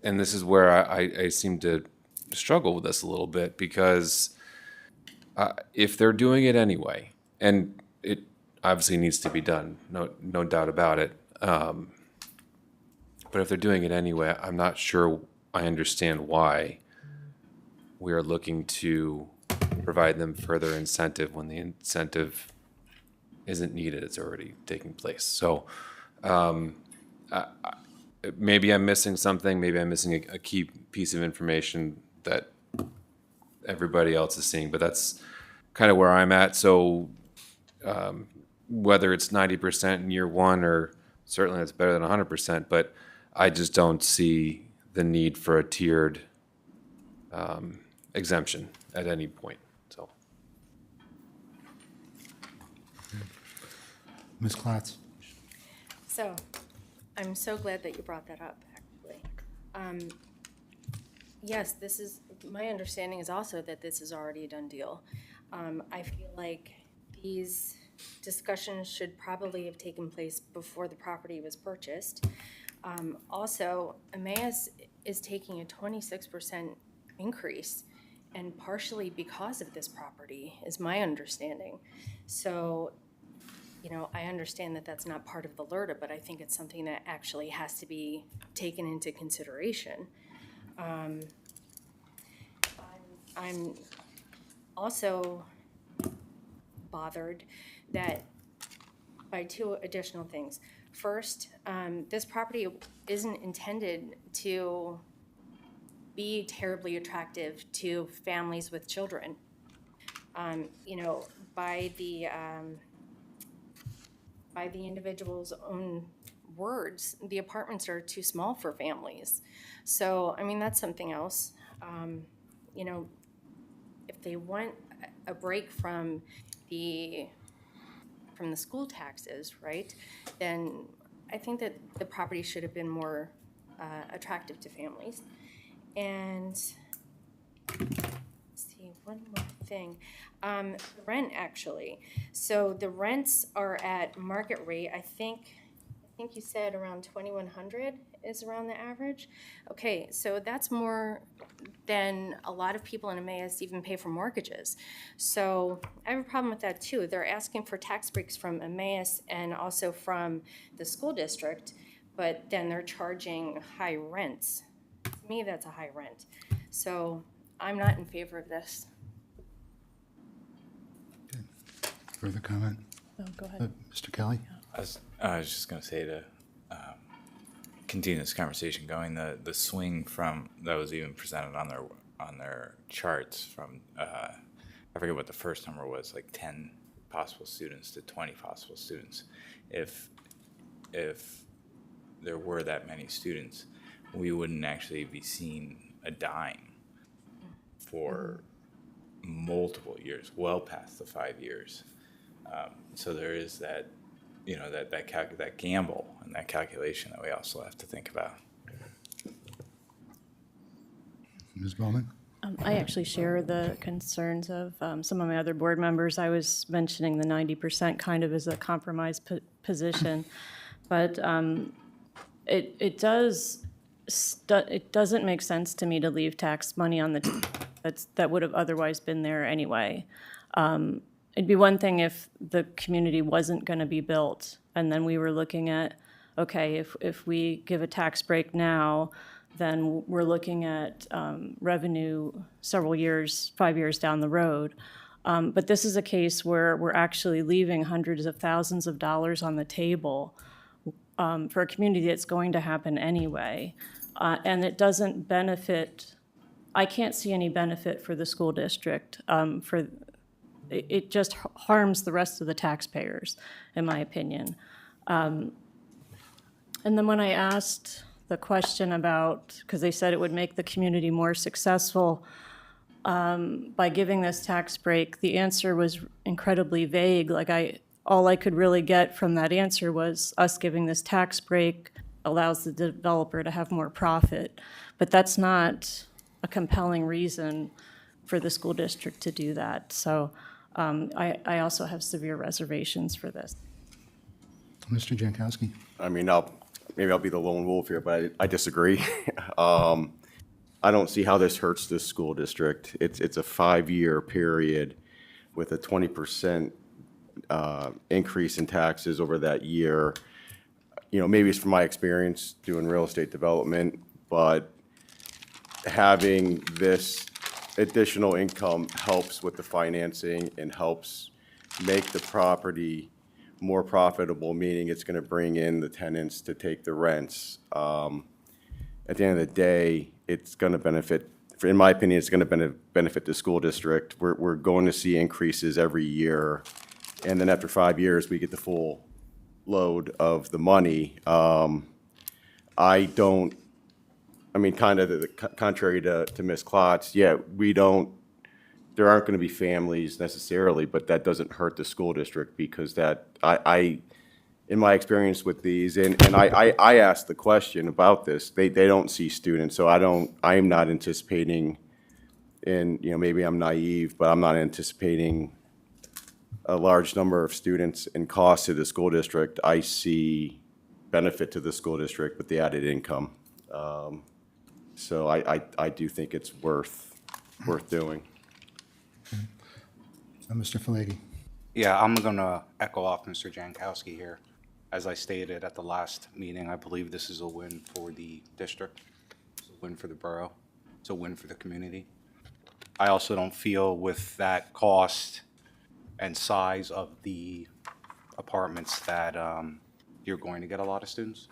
and this is where I seem to struggle with this a little bit, because if they're doing it anyway, and it obviously needs to be done, no doubt about it, but if they're doing it anyway, I'm not sure I understand why we are looking to provide them further incentive when the incentive isn't needed, it's already taking place. So maybe I'm missing something, maybe I'm missing a key piece of information that everybody else is seeing, but that's kind of where I'm at. So whether it's 90% in year one, or certainly that's better than 100%, but I just don't see the need for a tiered exemption at any point. So, Ms. Klotz? So, I'm so glad that you brought that up, actually. Yes, this is, my understanding is also that this is already a done deal. I feel like these discussions should probably have taken place before the property was purchased. Also, Emmaus is taking a 26% increase, and partially because of this property, is my understanding. So, you know, I understand that that's not part of the LRTA, but I think it's something that actually has to be taken into consideration. I'm also bothered that by two additional things. First, this property isn't intended to be terribly attractive to families with children. You know, by the individual's own words, the apartments are too small for families. So, I mean, that's something else. You know, if they want a break from the school taxes, right, then I think that the property should have been more attractive to families. And let's see, one more thing. Rent, actually. So the rents are at market rate. I think you said around $2,100 is around the average. Okay, so that's more than a lot of people in Emmaus even pay for mortgages. So I have a problem with that too. They're asking for tax breaks from Emmaus and also from the school district, but then they're charging high rents. To me, that's a high rent. So I'm not in favor of this. Further comment? Oh, go ahead. Mr. Kelly? I was just going to say to continue this conversation going, the swing from that was even presented on their charts from I forget what the first number was, like 10 possible students to 20 possible students. If there were that many students, we wouldn't actually be seeing a dime for multiple years, well past the 5 years. So there is that, that gamble and that calculation that we also have to think about. Ms. Bowman? I actually share the concerns of some of my other board members. I was mentioning the 90% kind of as a compromise position, but it doesn't make sense to me to leave tax money on the that would have otherwise been there anyway. It'd be one thing if the community wasn't going to be built, and then we were looking at, okay, if we give a tax break now, then we're looking at revenue several years, 5 years down the road. But this is a case where we're actually leaving hundreds of thousands of dollars on the table for a community that's going to happen anyway. And it doesn't benefit, I can't see any benefit for the school district. It just harms the rest of the taxpayers, in my opinion. And then when I asked the question about, because they said it would make the community more successful by giving this tax break, the answer was incredibly vague. All I could really get from that answer was us giving this tax break allows the developer to have more profit. But that's not a compelling reason for the school district to do that. So I also have severe reservations for this. Mr. Jankowski? I mean, maybe I'll be the lone wolf here, but I disagree. I don't see how this hurts this school district. It's a 5-year period with a 20% increase in taxes over that year. Maybe it's from my experience doing real estate development, but having this additional income helps with the financing and helps make the property more profitable, meaning it's going to bring in the tenants to take the rents. At the end of the day, it's going to benefit, in my opinion, it's going to benefit the school district. We're going to see increases every year, and then after 5 years, we get the full load of the money. Kind of contrary to Ms. Klotz, there aren't going to be families necessarily, but that doesn't hurt the school district because in my experience with these, and I asked the question about this, they don't see students, so I am not anticipating, and maybe I'm naive, but I'm not anticipating a large number of students and costs to the school district. I see benefit to the school district with the added income. So I do think it's worth doing. Mr. Falegi? Yeah, I'm going to echo off Mr. Jankowski here. As I stated at the last meeting, I believe this is a win for the district. It's a win for the borough. It's a win for the community. I also don't feel with that cost and size of the apartments that you're going to get a lot of students.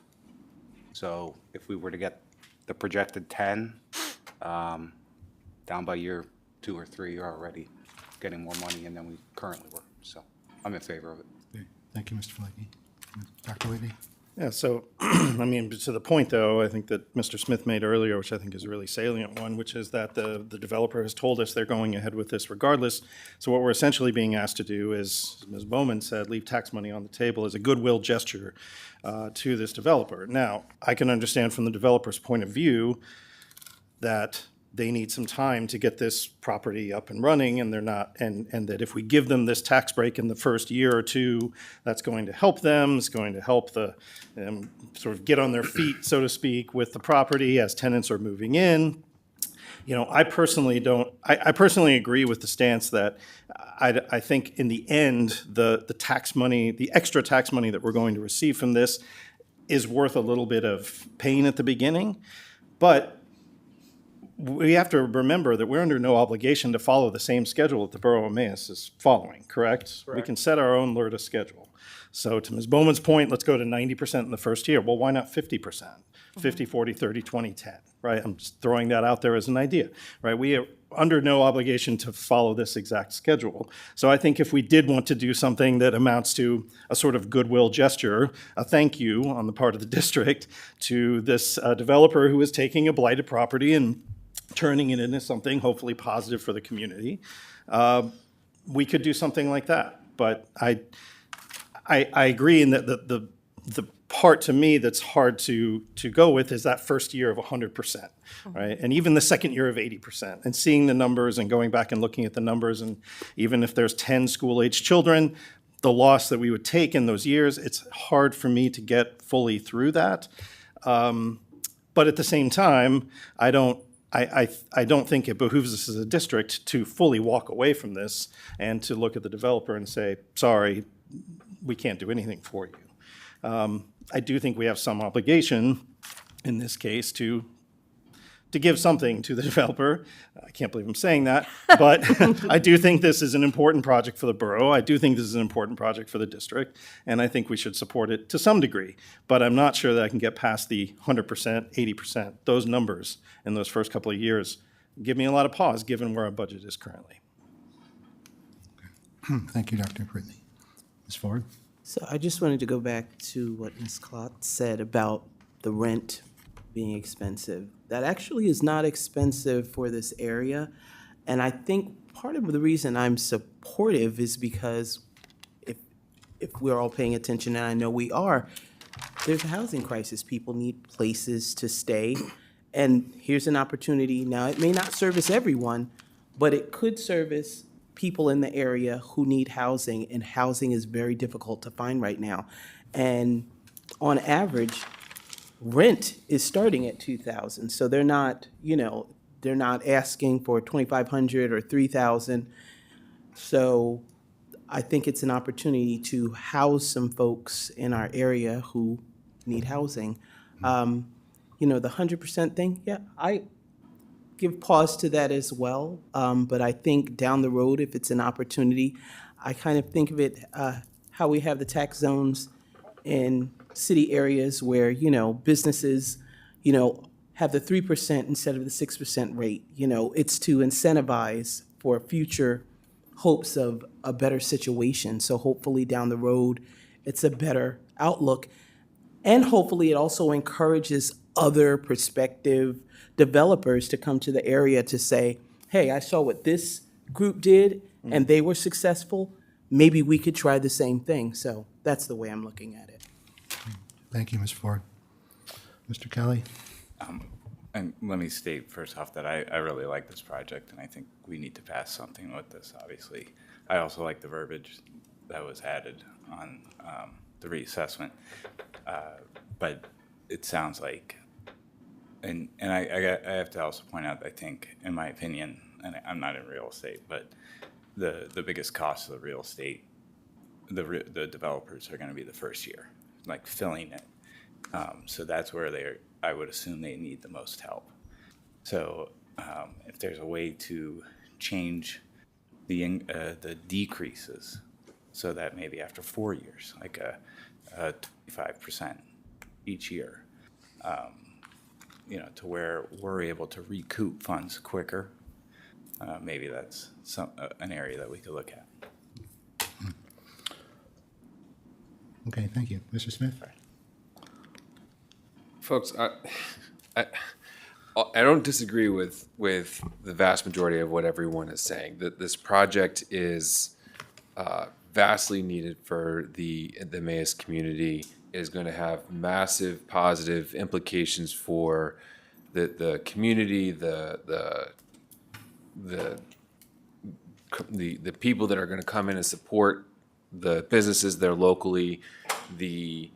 So if we were to get the projected 10, down by year 2 or 3, you're already getting more money in than we currently were. So I'm in favor of it. Okay. Thank you, Mr. Falegi. Dr. Whitney? Yeah, so, to the point, though, I think that Mr. Smith made earlier, which I think is a really salient one, which is that the developer has told us they're going ahead with this regardless. So what we're essentially being asked to do is, as Ms. Bowman said, leave tax money on the table as a goodwill gesture to this developer. Now, I can understand from the developer's point of view that they need some time to get this property up and running, and they're not, and that if we give them this tax break in the first year or two, that's going to help them. It's going to help them sort of get on their feet, so to speak, with the property as tenants are moving in. I personally agree with the stance that I think in the end, the tax money, the extra tax money that we're going to receive from this is worth a little bit of pain at the beginning, but we have to remember that we're under no obligation to follow the same schedule that the Borough of Emmaus is following, correct? We can set our own LERTA schedule. So to Ms. Bowman's point, let's go to 90% in the first year. Well, why not 50%? 50, 40, 30, 20, 10, right? I'm just throwing that out there as an idea, right? We are under no obligation to follow this exact schedule. So I think if we did want to do something that amounts to a sort of goodwill gesture, a thank you on the part of the district to this developer who is taking a blighted property and turning it into something hopefully positive for the community, we could do something like that. But I agree in that the part to me that's hard to go with is that first year of 100%, right? And even the second year of 80%, and seeing the numbers and going back and looking at the numbers, and even if there's 10 school-age children, the loss that we would take in those years, it's hard for me to get fully through that. But at the same time, I don't think it behooves us as a district to fully walk away from this and to look at the developer and say, sorry, we can't do anything for you. I do think we have some obligation in this case to give something to the developer. I can't believe I'm saying that, but I do think this is an important project for the borough. I do think this is an important project for the district, and I think we should support it to some degree. But I'm not sure that I can get past the 100%, 80%. Those numbers in those first couple of years give me a lot of pause given where our budget is currently. Thank you, Dr. Brittany. Ms. Ford? So I just wanted to go back to what Ms. Klotz said about the rent being expensive. That actually is not expensive for this area. And I think part of the reason I'm supportive is because if we're all paying attention, and I know we are, there's a housing crisis. People need places to stay. And here's an opportunity. Now, it may not service everyone, but it could service people in the area who need housing, and housing is very difficult to find right now. And on average, rent is starting at $2,000. So they're not, they're not asking for $2,500 or $3,000. So I think it's an opportunity to house some folks in our area who need housing. The 100% thing, yeah, I give pause to that as well. But I think down the road, if it's an opportunity, I kind of think of it how we have the tax zones in city areas where, businesses, have the 3% instead of the 6% rate. It's to incentivize for future hopes of a better situation. So hopefully down the road, it's a better outlook. And hopefully it also encourages other prospective developers to come to the area to say, hey, I saw what this group did and they were successful. Maybe we could try the same thing. So that's the way I'm looking at it. Thank you, Ms. Ford. Mr. Kelly? And let me state first off that I really like this project, and I think we need to pass something with this, obviously. I also like the verbiage that was added on the reassessment. But it sounds like, and I have to also point out, I think, in my opinion, and I'm not in real estate, but the biggest cost of the real estate, the developers are going to be the first year, like filling it. So that's where I would assume they need the most help. So if there's a way to change the decreases so that maybe after 4 years, like a 25% each year, to where we're able to recoup funds quicker, maybe that's an area that we could look at. Okay, thank you. Mr. Smith? Folks, I don't disagree with the vast majority of what everyone is saying. That this project is vastly needed for the Emmaus community. It is going to have massive positive implications for the community, the people that are going to come in and support the businesses there locally, the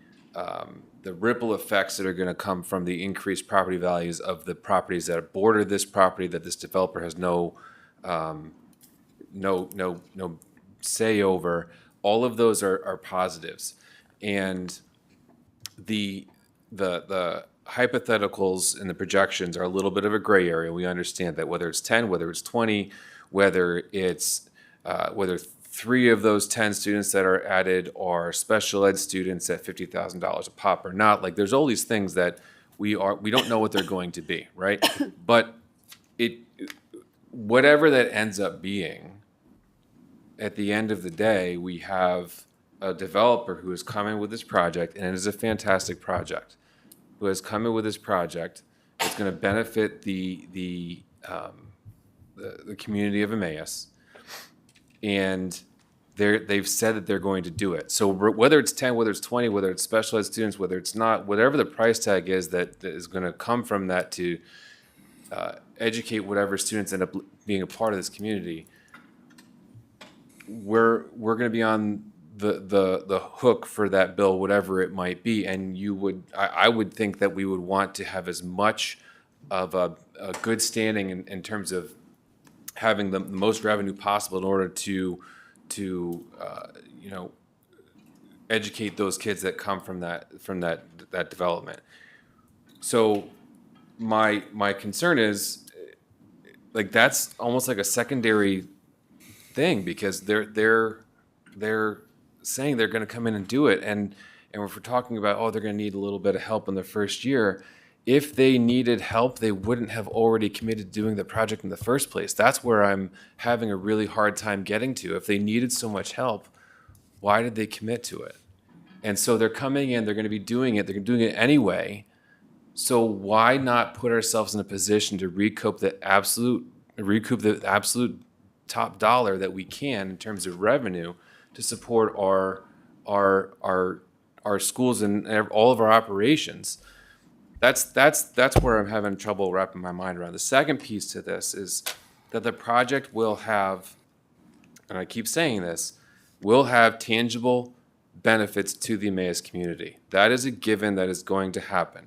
ripple effects that are going to come from the increased property values of the properties that border this property that this developer has no say over. All of those are positives, and the hypotheticals and the projections are a little bit of a gray area. We understand that whether it's 10, whether it's 20, whether it's whether 3 of those 10 students that are added are special ed students at $50,000 a pop or not. Like, there's all these things that we don't know what they're going to be, right? But whatever that ends up being, at the end of the day, we have a developer who has come in with this project, and it is a fantastic project, who has come in with this project. It's going to benefit the community of Emmaus, and they've said that they're going to do it. So whether it's 10, whether it's 20, whether it's special ed students, whether it's not, whatever the price tag is that is going to come from that to educate whatever students end up being a part of this community, we're going to be on the hook for that bill, whatever it might be. And I would think that we would want to have as much of a good standing in terms of having the most revenue possible in order to educate those kids that come from that development. So my concern is, like, that's almost like a secondary thing, because they're saying they're going to come in and do it, and if we're talking about, they're going to need a little bit of help in the first year. If they needed help, they wouldn't have already committed to doing the project in the first place. That's where I'm having a really hard time getting to. If they needed so much help, why did they commit to it? And so they're coming in, they're going to be doing it, they're doing it anyway. So why not put ourselves in a position to recoup the absolute top dollar that we can in terms of revenue to support our schools and all of our operations? That's where I'm having trouble wrapping my mind around. The second piece to this is that the project will have, and I keep saying this, will have tangible benefits to the Emmaus community. That is a given, that is going to happen.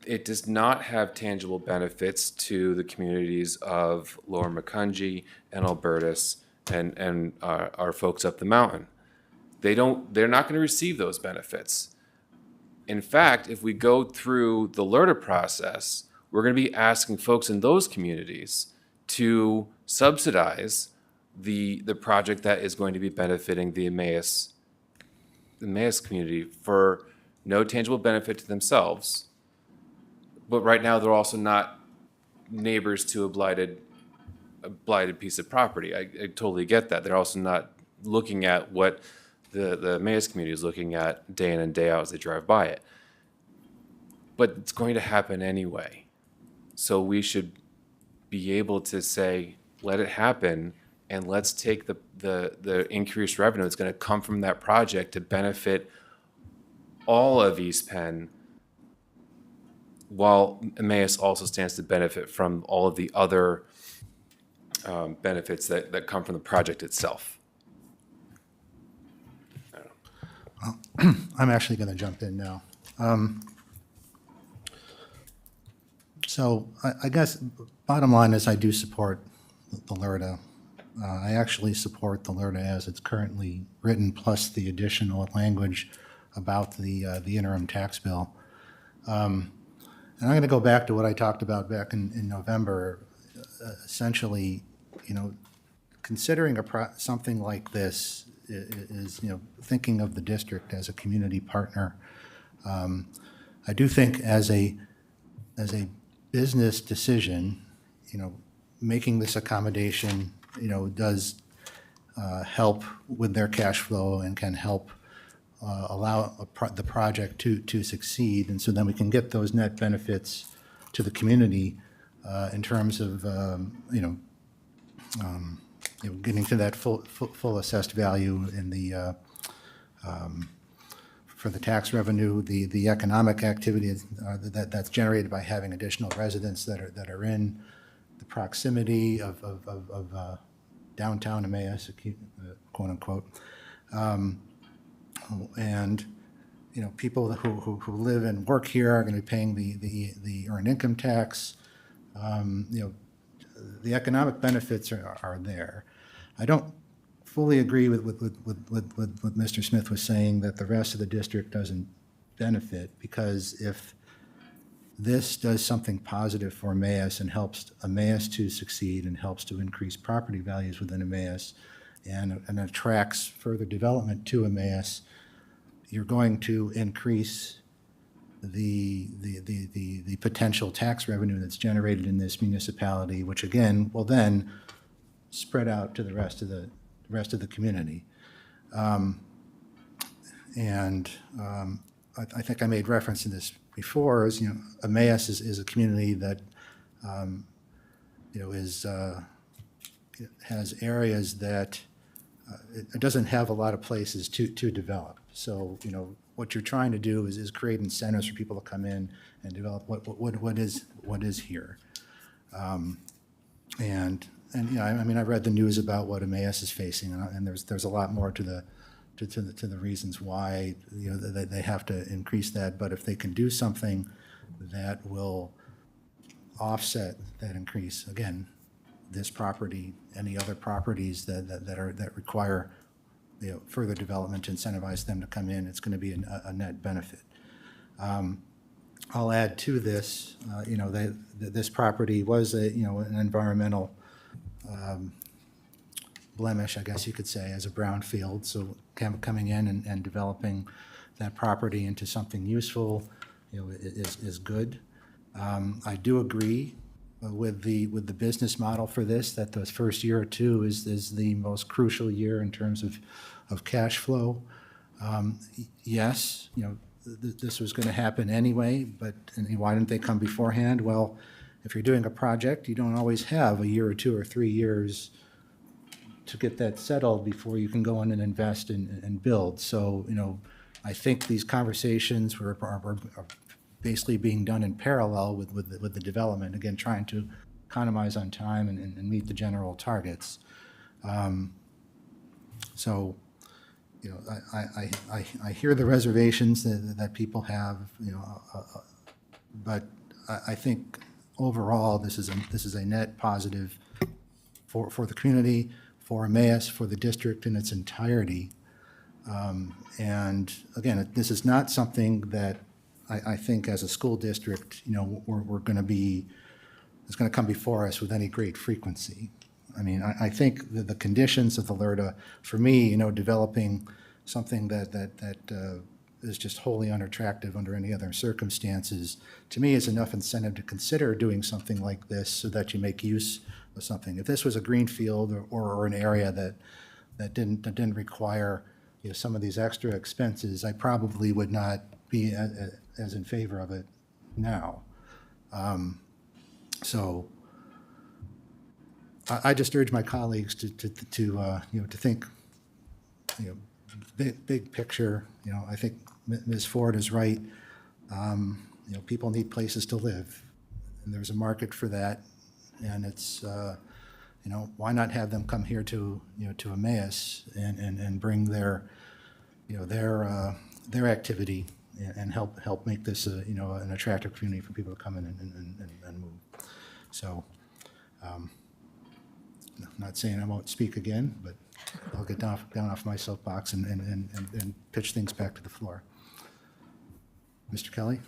It does not have tangible benefits to the communities of Lower Macungie and Albertus and our folks up the mountain. They're not going to receive those benefits. In fact, if we go through the LERTA process, we're going to be asking folks in those communities to subsidize the project that is going to be benefiting the Emmaus community for no tangible benefit to themselves. But right now, they're also not neighbors to a blighted piece of property. I totally get that. They're also not looking at what the Emmaus community is looking at day in and day out as they drive by it. But it's going to happen anyway. So we should be able to say, let it happen, and let's take the increased revenue that's going to come from that project to benefit all of East Penn, while Emmaus also stands to benefit from all of the other benefits that come from the project itself. I'm actually going to jump in now. So I guess bottom line is I do support the LERTA. I actually support the LERTA as it's currently written, plus the additional language about the interim tax bill. And I'm going to go back to what I talked about back in November. Essentially, considering something like this is thinking of the district as a community partner. I do think as a business decision, making this accommodation, does help with their cash flow and can help allow the project to succeed. And so then we can get those net benefits to the community in terms of, getting to that full assessed value in the for the tax revenue, the economic activity that's generated by having additional residents that are in the proximity of downtown Emmaus, quote unquote, and people who live and work here are going to be paying the earned income tax. The economic benefits are there. I don't fully agree with what Mr. Smith was saying, that the rest of the district doesn't benefit, because if this does something positive for Emmaus and helps Emmaus to succeed and helps to increase property values within Emmaus and attracts further development to Emmaus, you're going to increase the potential tax revenue that's generated in this municipality, which again will then spread out to the rest of the community. I think I made reference to this before. Is Emmaus is a community that has areas that it doesn't have a lot of places to develop. So what you're trying to do is create incentives for people to come in and develop what is here. I read the news about what Emmaus is facing, and there's a lot more to the reasons why they have to increase that. But if they can do something that will offset that increase, again, this property, any other properties that require further development to incentivize them to come in, it's going to be a net benefit. I'll add to this, this property was an environmental blemish, I guess you could say, as a brownfield. So coming in and developing that property into something useful, is good. I do agree with the business model for this, that the first year or two is the most crucial year in terms of cash flow. Yes, this was going to happen anyway, but why didn't they come beforehand? Well, if you're doing a project, you don't always have a year or 2 or 3 years to get that settled before you can go in and invest and build. So, I think these conversations are basically being done in parallel with the development, again, trying to economize on time and meet the general targets. So, I hear the reservations that people have, but I think overall this is a net positive for the community, for Emmaus, for the district in its entirety. And again, this is not something that I think as a school district, we're going to be, it's going to come before us with any great frequency. I mean, I think the conditions of the LERTA, for me, developing something that is just wholly unattractive under any other circumstances, to me is enough incentive to consider doing something like this so that you make use of something. If this was a greenfield or an area that didn't require some of these extra expenses, I probably would not be as in favor of it now. So I just urge my colleagues to think, big picture. I think Ms. Ford is right. People need places to live, and there's a market for that. And it's, why not have them come here to Emmaus and bring their activity and help make this an attractive community for people to come in and move. So, I'm not saying I won't speak again, but I'll get down off my soapbox and pitch things back to the floor. Mr. Kelly?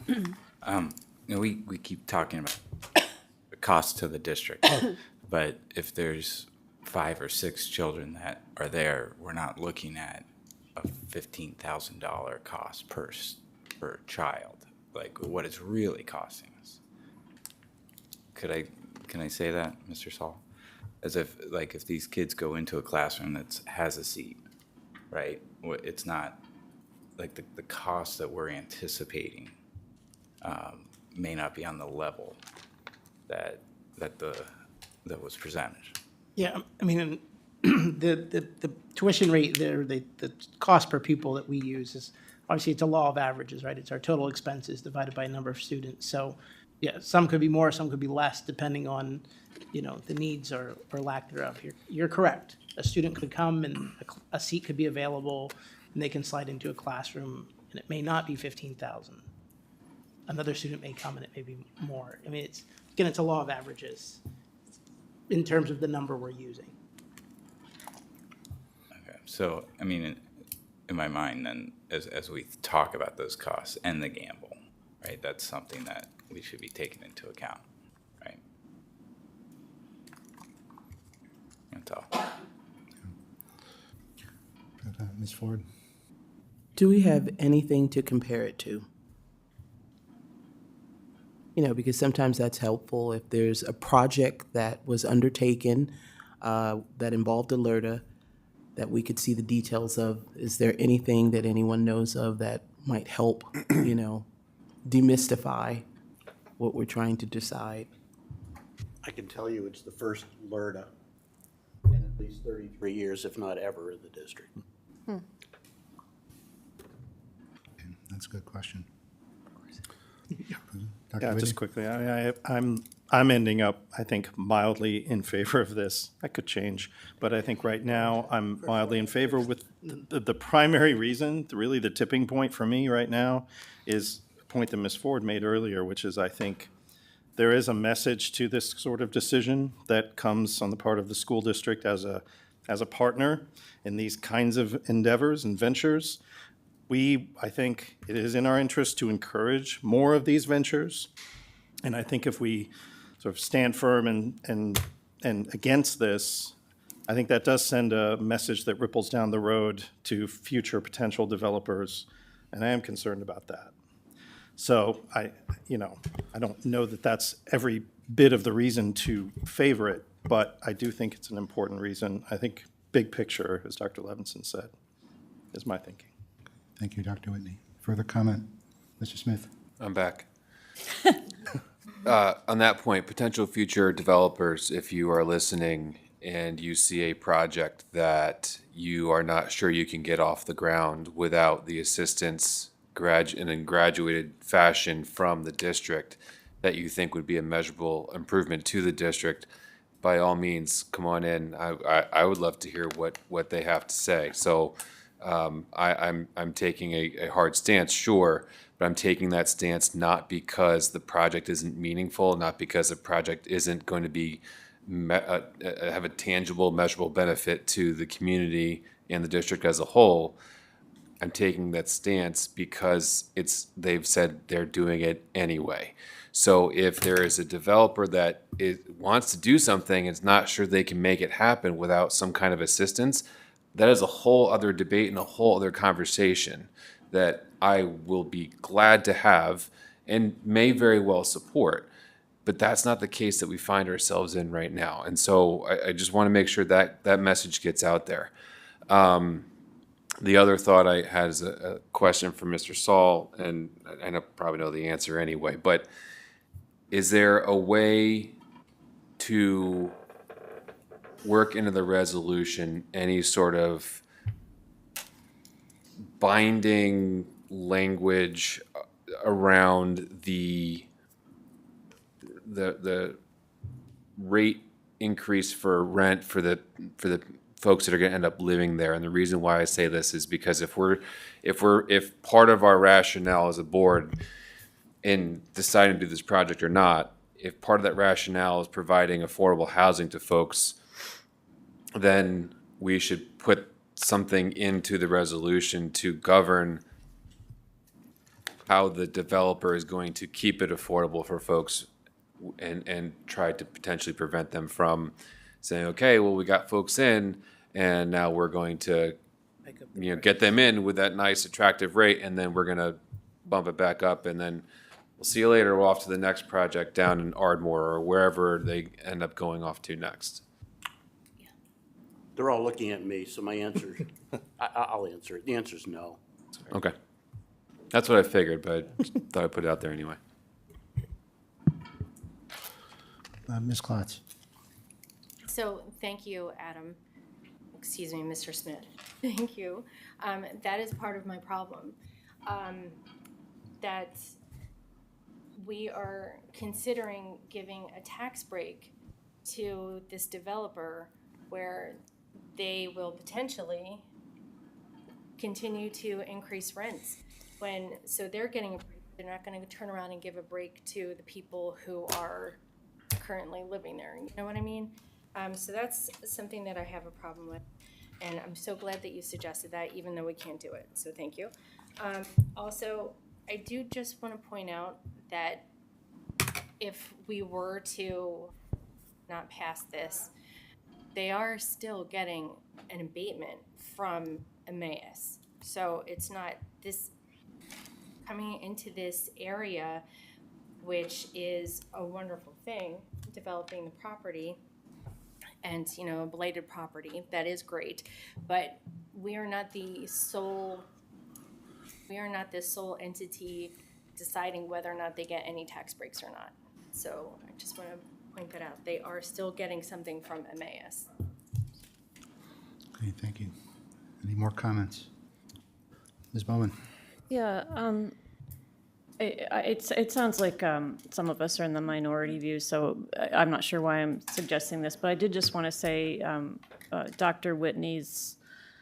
We keep talking about the cost to the district, but if there's 5 or 6 children that are there, we're not looking at a $15,000 cost per child, like what it's really costing us. Can I say that, Mr. Saul? As if these kids go into a classroom that has a seat, right? It's not like the cost that we're anticipating may not be on the level that was presented. Yeah, I mean, the tuition rate there, the cost per pupil that we use is, obviously it's a law of averages, right? It's our total expenses divided by number of students. So yeah, some could be more, some could be less, depending on, the needs or lack thereof. You're correct. A student could come and a seat could be available and they can slide into a classroom and it may not be 15,000. Another student may come and it may be more. I mean, it's a law of averages in terms of the number we're using. Okay, so I mean, in my mind, then, as we talk about those costs and the gamble, right? That's something that we should be taking into account, right? That's all. Ms. Ford? Do we have anything to compare it to? You know, because sometimes that's helpful if there's a project that was undertaken that involved Alerta that we could see the details of. Is there anything that anyone knows of that might help, you know, demystify what we're trying to decide? I can tell you it's the first LERTA in at least 33 years, if not ever, in the district. That's a good question. Yeah, just quickly, I'm ending up, I think, mildly in favor of this. That could change, but I think right now I'm mildly in favor with the primary reason, really the tipping point for me right now is a point that Ms. Ford made earlier, which is I think there is a message to this sort of decision that comes on the part of the school district as a partner in these kinds of endeavors and ventures. I think it is in our interest to encourage more of these ventures. And I think if we sort of stand firm and against this, I think that does send a message that ripples down the road to future potential developers. And I am concerned about that. So I don't know that that's every bit of the reason to favor it, but I do think it's an important reason. I think big picture, as Dr. Levinson said, is my thinking. Thank you, Dr. Whitney. Further comment? Mr. Smith? I'm back. On that point, potential future developers, if you are listening and you see a project that you are not sure you can get off the ground without the assistance in graduated fashion from the district that you think would be a measurable improvement to the district, by all means, come on in. I would love to hear what they have to say. So I'm taking a hard stance, sure, but I'm taking that stance not because the project isn't meaningful, not because the project isn't going to be have a tangible, measurable benefit to the community and the district as a whole. I'm taking that stance because they've said they're doing it anyway. So if there is a developer that wants to do something and is not sure they can make it happen without some kind of assistance, that is a whole other debate and a whole other conversation that I will be glad to have and may very well support. But that's not the case that we find ourselves in right now. And so I just want to make sure that that message gets out there. The other thought I had is a question for Mr. Saul, and I probably know the answer anyway, but is there a way to work into the resolution any sort of binding language around the rate increase for rent for the folks that are going to end up living there? And the reason why I say this is because if part of our rationale as a board in deciding to do this project or not, if part of that rationale is providing affordable housing to folks, then we should put something into the resolution to govern how the developer is going to keep it affordable for folks and try to potentially prevent them from saying, okay, well, we got folks in and now we're going to get them in with that nice attractive rate, and then we're going to bump it back up, and then we'll see you later. We're off to the next project down in Ardmore or wherever they end up going off to next. They're all looking at me, so my answer, I'll answer it. The answer is no. Okay. That's what I figured, but I thought I'd put it out there anyway. Ms. Klotz? So thank you, Adam. Excuse me, Mr. Smith. Thank you. That is part of my problem. That we are considering giving a tax break to this developer where they will potentially continue to increase rents. So they're getting a break. They're not going to turn around and give a break to the people who are currently living there. You know what I mean? So that's something that I have a problem with. And I'm so glad that you suggested that, even though we can't do it. So thank you. Also, I do just want to point out that if we were to not pass this, they are still getting an abatement from Emmaus. So it's not this coming into this area, which is a wonderful thing, developing the property and, you know, blighted property, that is great. But we are not this sole entity deciding whether or not they get any tax breaks or not. So I just want to point that out. They are still getting something from Emmaus. Okay, thank you. Any more comments? Ms. Bowman? Yeah, it sounds like some of us are in the minority view, so I'm not sure why I'm suggesting this, but I did just want to say Dr. Whitney's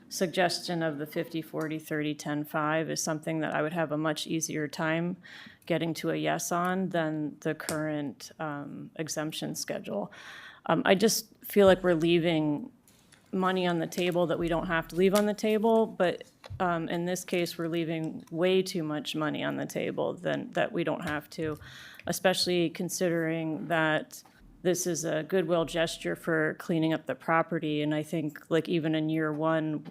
suggestion of the 50, 40, 30, 10, 5 is something that I would have a much easier time getting to a yes on than the current exemption schedule. I just feel like we're leaving money on the table that we don't have to leave on the table, but in this case, we're leaving way too much money on the table than that we don't have to, especially considering that this is a goodwill gesture for cleaning up the property. And I think like even in year one,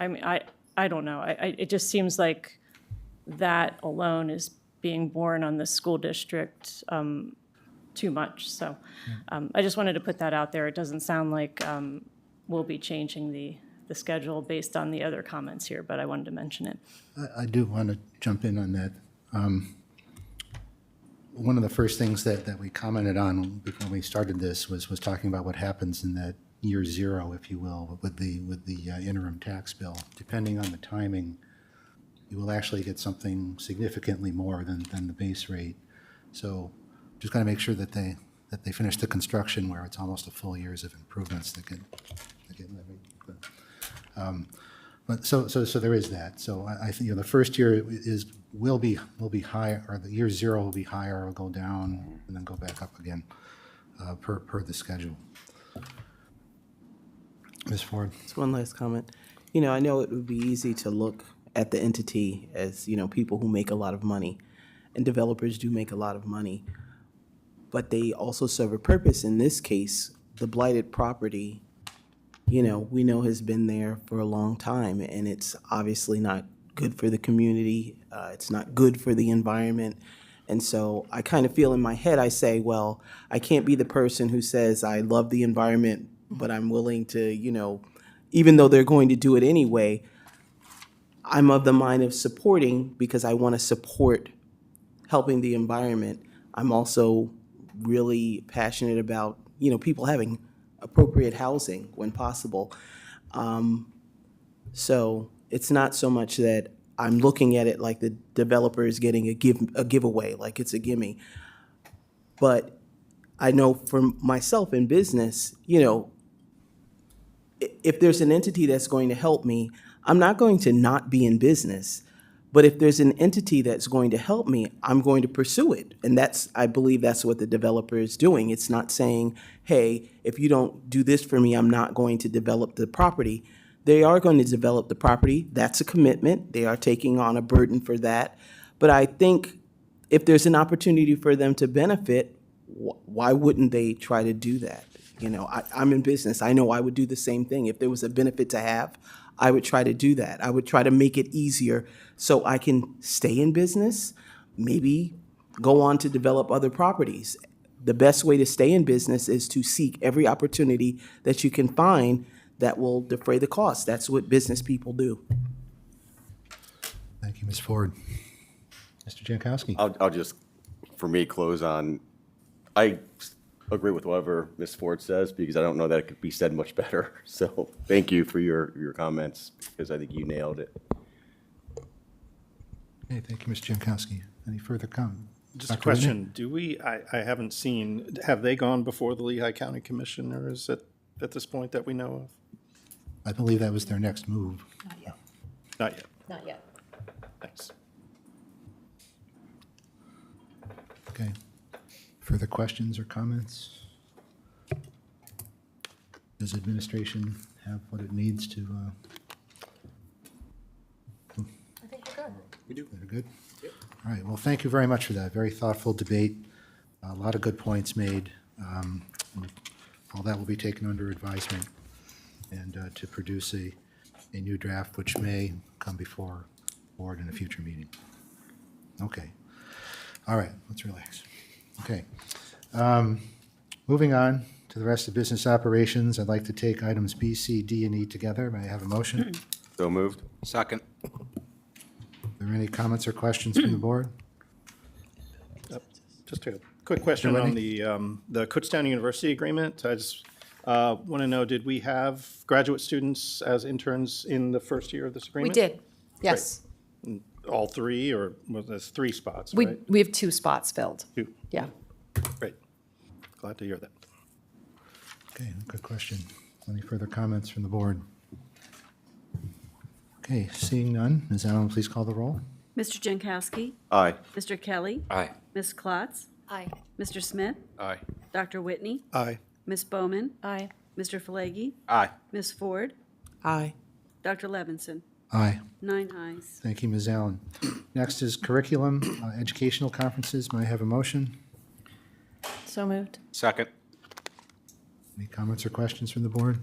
I mean, I don't know. It just seems like that alone is being borne on the school district too much. So I just wanted to put that out there. It doesn't sound like we'll be changing the schedule based on the other comments here, but I wanted to mention it. I do want to jump in on that. One of the first things that we commented on before we started this was talking about what happens in that year zero, if you will, with the interim tax bill. Depending on the timing, you will actually get something significantly more than the base rate. So just got to make sure that they finish the construction where it's almost a full year's of improvements that get levied. But so there is that. So I think the first year will be higher, or the year zero will be higher, or go down and then go back up again per the schedule. Ms. Ford. Just one last comment. I know it would be easy to look at the entity as, people who make a lot of money, and developers do make a lot of money, but they also serve a purpose. In this case, the blighted property, we know has been there for a long time, and it's obviously not good for the community. It's not good for the environment. And so I kind of feel in my head, I say, well, I can't be the person who says I love the environment, but I'm willing to, even though they're going to do it anyway, I'm of the mind of supporting because I want to support helping the environment. I'm also really passionate about, people having appropriate housing when possible. So it's not so much that I'm looking at it like the developer is getting a giveaway, like it's a gimme. But I know for myself in business, if there's an entity that's going to help me, I'm not going to not be in business. But if there's an entity that's going to help me, I'm going to pursue it. And I believe that's what the developer is doing. It's not saying, hey, if you don't do this for me, I'm not going to develop the property. They are going to develop the property. That's a commitment. They are taking on a burden for that. But I think if there's an opportunity for them to benefit, why wouldn't they try to do that? I'm in business. I know I would do the same thing. If there was a benefit to have, I would try to do that. I would try to make it easier so I can stay in business, maybe go on to develop other properties. The best way to stay in business is to seek every opportunity that you can find that will defray the cost. That's what business people do. Thank you, Ms. Ford. Mr. Jankowski. I'll just, for me, close on, I agree with whatever Ms. Ford says because I don't know that it could be said much better. So thank you for your comments because I think you nailed it. Okay, thank you, Mr. Jankowski. Any further comment? Just a question. Do we, I haven't seen, have they gone before the Lehigh County Commission, or is it at this point that we know of? I believe that was their next move. Not yet. Not yet. Not yet. Thanks. Okay. Further questions or comments? Does administration have what it needs to? I think we're good. We do. They're good? All right. Well, thank you very much for that. Very thoughtful debate. A lot of good points made. All that will be taken under advisement and to produce a new draft which may come before board in a future meeting. Okay. All right, let's relax. Okay. Moving on to the rest of business operations, I'd like to take items B, C, D, and E together. May I have a motion? So moved. Second. Are there any comments or questions from the board? Just a quick question Mr. on Whitney? the Kutztown University agreement. I just want to know, did we have graduate students as interns in the first year of this We agreement? did, yes. All three, or was this 3 spots, We, right? we have 2 spots filled. 2. Yeah. Great. Glad to hear that. Okay, good question. Any further comments from the board? Okay, seeing none, Ms. Allen, please call the roll. Mr. Jankowski. Aye. Mr. Kelly. Aye. Ms. Klotz. Aye. Mr. Smith. Aye. Dr. Whitney. Aye. Ms. Bowman. Aye. Mr. Falegi. Aye. Ms. Ford. Aye. Dr. Levinson. Aye. 9 ayes. Thank you, Ms. Allen. Next is curriculum, educational conferences. May I have a motion? So moved. Second. Any comments or questions from the board?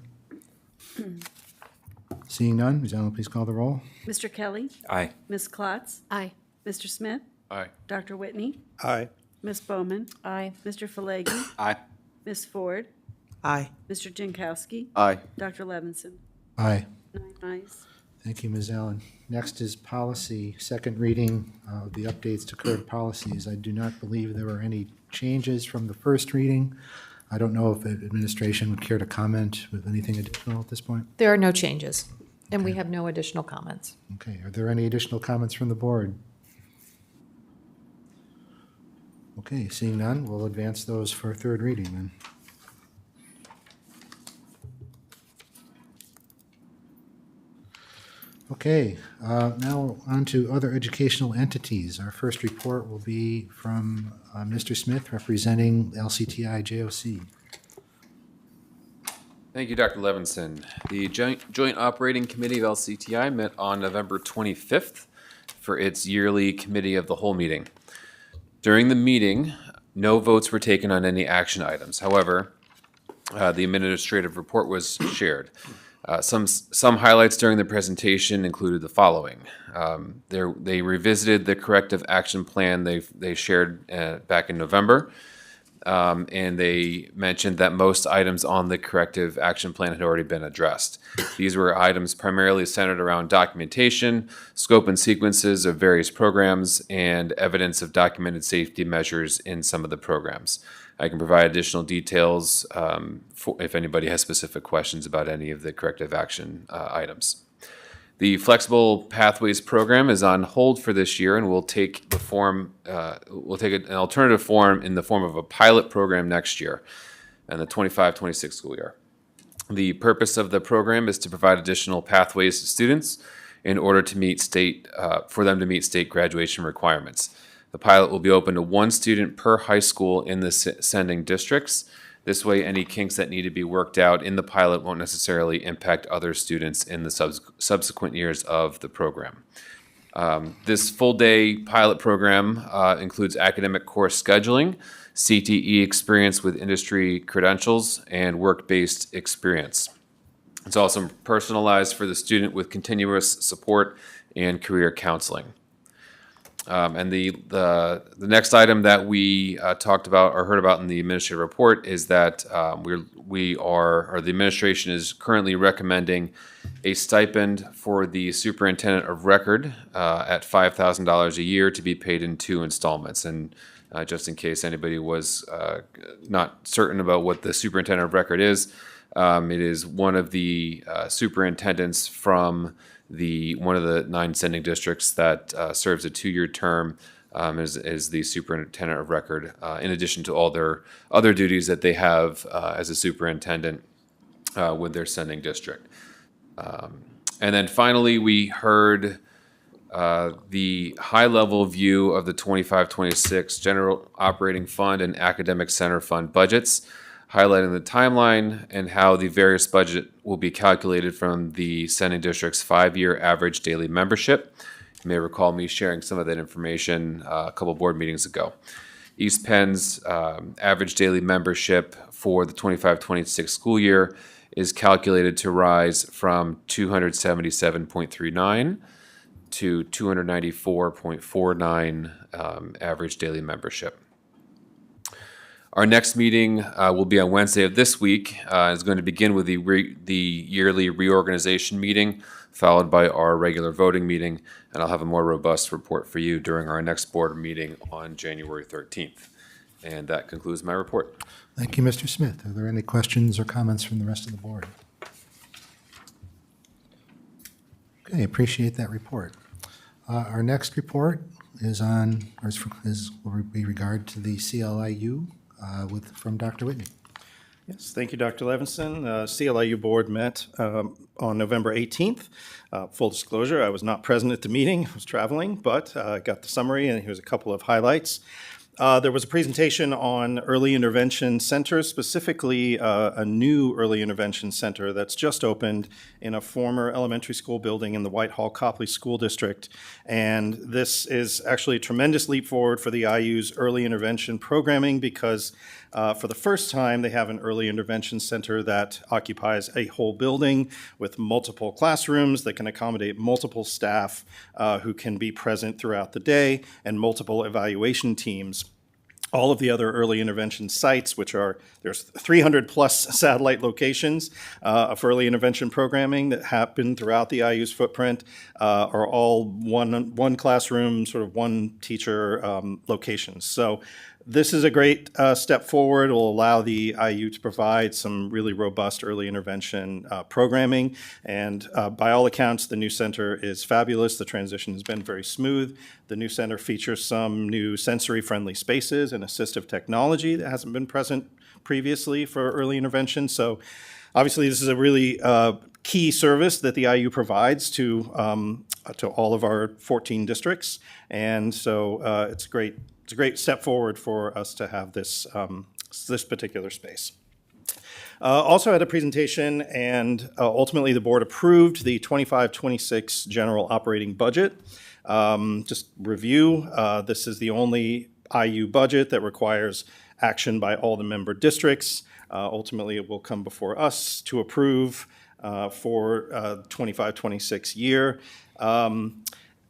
Seeing none, Ms. Allen, please call the roll. Mr. Kelly. Aye. Ms. Klotz. Aye. Mr. Smith. Aye. Dr. Whitney. Aye. Ms. Bowman. Aye. Mr. Falegi. Aye. Ms. Ford. Aye. Mr. Jankowski. Aye. Dr. Levinson. Aye. 9 ayes. Thank you, Ms. Allen. Next is policy, second reading of the updates to current policies. I do not believe there were any changes from the first reading. I don't know if administration would care to comment with anything additional at this point. There are no changes, and we have no additional comments. Okay, are there any additional comments from the board? Okay, seeing none, we'll advance those for third reading then. Okay, now on to other educational entities. Our first report will be from Mr. Smith representing LCTI JOC. Thank you, Dr. Levinson. The Joint Operating Committee of LCTI met on November 25th for its yearly Committee of the Whole meeting. During the meeting, no votes were taken on any action items. However, the administrative report was shared. Some highlights during the presentation included the following. They revisited the corrective action plan they shared back in November. And they mentioned that most items on the corrective action plan had already been addressed. These were items primarily centered around documentation, scope and sequences of various programs, and evidence of documented safety measures in some of the programs. I can provide additional details if anybody has specific questions about any of the corrective action items. The Flexible Pathways program is on hold for this year and will take the form. We'll take an alternative form in the form of a pilot program next year, in the 25-26 school year. The purpose of the program is to provide additional pathways to students in order to meet for them to meet state graduation requirements. The pilot will be open to 1 student per high school in the sending districts. This way, any kinks that need to be worked out in the pilot won't necessarily impact other students in the subsequent years of the program. This full-day pilot program includes academic course scheduling, CTE experience with industry credentials, and work-based experience. It's also personalized for the student with continuous support and career counseling. And the next item that we talked about or heard about in the administrative report is that the administration is currently recommending a stipend for the superintendent of record at $5,000 a year to be paid in 2 installments. And just in case anybody was not certain about what the superintendent of record is, it is one of the superintendents from one of the 9 sending districts that serves a 2-year term as the superintendent of record, in addition to all their other duties that they have as a superintendent with their sending district. And then finally, we heard the high-level view of the 25-26 General Operating Fund and Academic Center Fund budgets, highlighting the timeline and how the various budget will be calculated from the sending district's 5-year average daily membership. You may recall me sharing some of that information a couple board meetings ago. East Penn's average daily membership for the 25-26 school year is calculated to rise from 277.39 to 294.49 average daily membership. Our next meeting will be on Wednesday of this week. It's going to begin with the yearly reorganization meeting, followed by our regular voting meeting, and I'll have a more robust report for you during our next board meeting on January 13th. And that concludes my report. Thank you, Mr. Smith. Are there any questions or comments from the rest of the board? Okay, appreciate that report. Our next report is will be regard to the CLIU from Dr. Whitney. Yes, thank you, Dr. Levinson. CLIU board met on November 18th. Full disclosure, I was not present at the meeting. I was traveling, but I got the summary, and here's a couple of highlights. There was a presentation on early intervention centers, specifically a new early intervention center that's just opened in a former elementary school building in the Whitehall Copley School District. And this is actually a tremendous leap forward for the IU's early intervention programming because for the first time, they have an early intervention center that occupies a whole building with multiple classrooms that can accommodate multiple staff who can be present throughout the day and multiple evaluation teams. All of the other early intervention sites, there's 300 plus satellite locations of early intervention programming that happen throughout the IU's footprint, are all one classroom, sort of one teacher locations. So this is a great step forward. It will allow the IU to provide some really robust early intervention programming. And by all accounts, the new center is fabulous. The transition has been very smooth. The new center features some new sensory-friendly spaces and assistive technology that hasn't been present previously for early intervention. So obviously, this is a really key service that the IU provides to all of our 14 districts. And so it's a great step forward for us to have this particular space. Also had a presentation, and ultimately the board approved the 25-26 general operating budget. Just review, this is the only IU budget that requires action by all the member districts. Ultimately, it will come before us to approve for 25-26 year.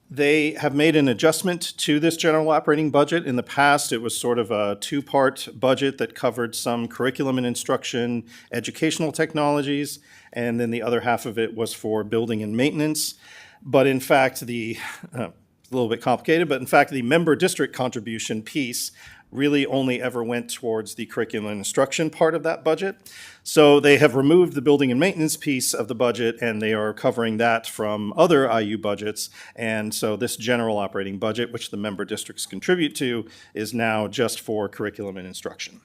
They have made an adjustment to this general operating budget. In the past, it was sort of a two-part budget that covered some curriculum and instruction, educational technologies, and then the other half of it was for building and maintenance. But in fact, a little bit complicated, but in fact, the member district contribution piece really only ever went towards the curriculum and instruction part of that budget. So they have removed the building and maintenance piece of the budget, and they are covering that from other IU budgets. And so this general operating budget, which the member districts contribute to, is now just for curriculum and instruction.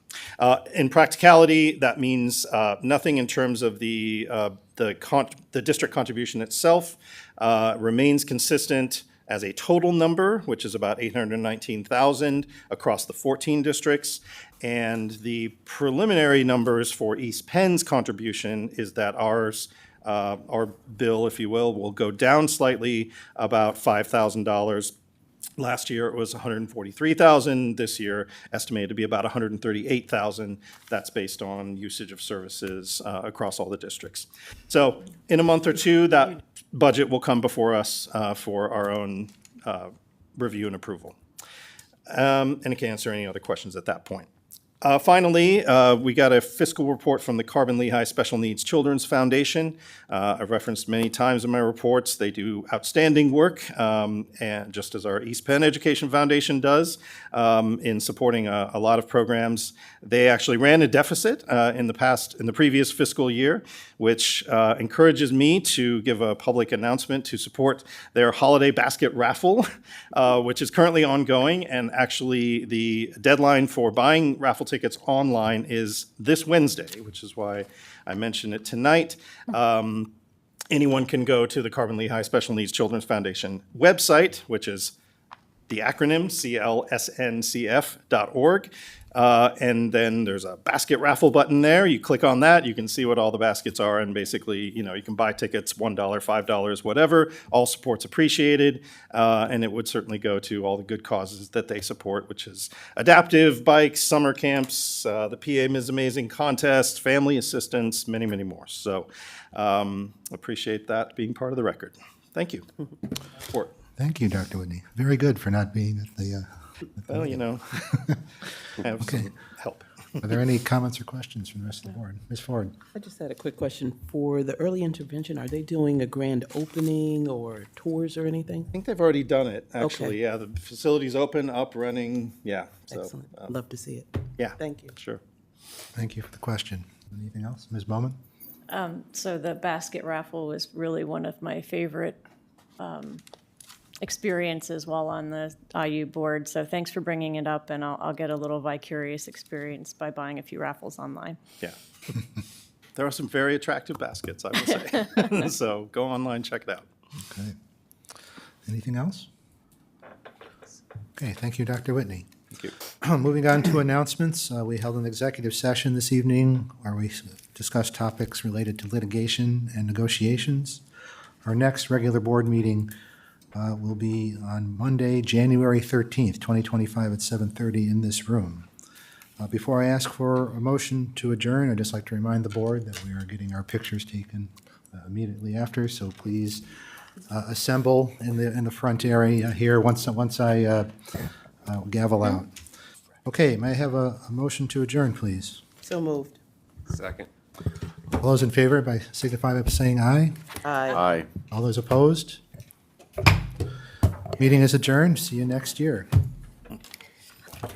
In practicality, that means nothing in terms of the district contribution itself remains consistent as a total number, which is about 819,000 across the 14 districts. And the preliminary numbers for East Penn's contribution is that our bill, if you will go down slightly, about $5,000. Last year it was $143,000. This year estimated to be about $138,000. That's based on usage of services across all the districts. So in a month or two, that budget will come before us for our own review and approval. And I can answer any other questions at that point. Finally, we got a fiscal report from the Carbon-Lehigh Special Needs Children's Foundation. I've referenced many times in my reports. They do outstanding work, and just as our East Penn Education Foundation does in supporting a lot of programs. They actually ran a deficit in the previous fiscal year, which encourages me to give a public announcement to support their holiday basket raffle, which is currently ongoing. And actually, the deadline for buying raffle tickets online is this Wednesday, which is why I mentioned it tonight. Anyone can go to the Carbon-Lehigh Special Needs Children's Foundation website, which is the acronym CLSNCF.org. And then there's a basket raffle button there. You click on that, you can see what all the baskets are, and basically, you know, you can buy tickets, $1, $5, whatever. All support's appreciated, and it would certainly go to all the good causes that they support, which is adaptive bikes, summer camps, the PA is Amazing contest, family assistance, many, many more. So appreciate that being part of the record. Thank you. Support. Thank you, Dr. Whitney. Very good for not being at the. Well, you know, have Okay. some help. Are there any comments or questions from the rest of the board? Ms. Ford? I just had a quick question. For the early intervention, are they doing a grand opening or tours or anything? I think they've already done it, actually. Okay. Yeah, the facility's open, up, running. Yeah. So, Excellent. Love to see it. yeah. Thank you. Sure. Thank you for the question. Anything else? Ms. Bowman? So the basket raffle was really one of my favorite experiences while on the IU board. So thanks for bringing it up, and I'll get a little vicarious experience by buying a few raffles online. Yeah. There are some very attractive baskets, I will say. So go online, check it out. Okay. Anything else? Okay, thank you, Dr. Whitney. Thank you. Moving on to announcements, we held an executive session this evening where we discussed topics related to litigation and negotiations. Our next regular board meeting will be on Monday, January 13th, 2025 at 7:30 in this room. Before I ask for a motion to adjourn, I'd just like to remind the board that we are getting our pictures taken immediately after, so please assemble in the front area here once I gavel out. Okay, may I have a motion to adjourn, please? So moved. Second. All those in favor signify by saying aye. Aye. Aye. All those opposed? Meeting is adjourned. See you next year.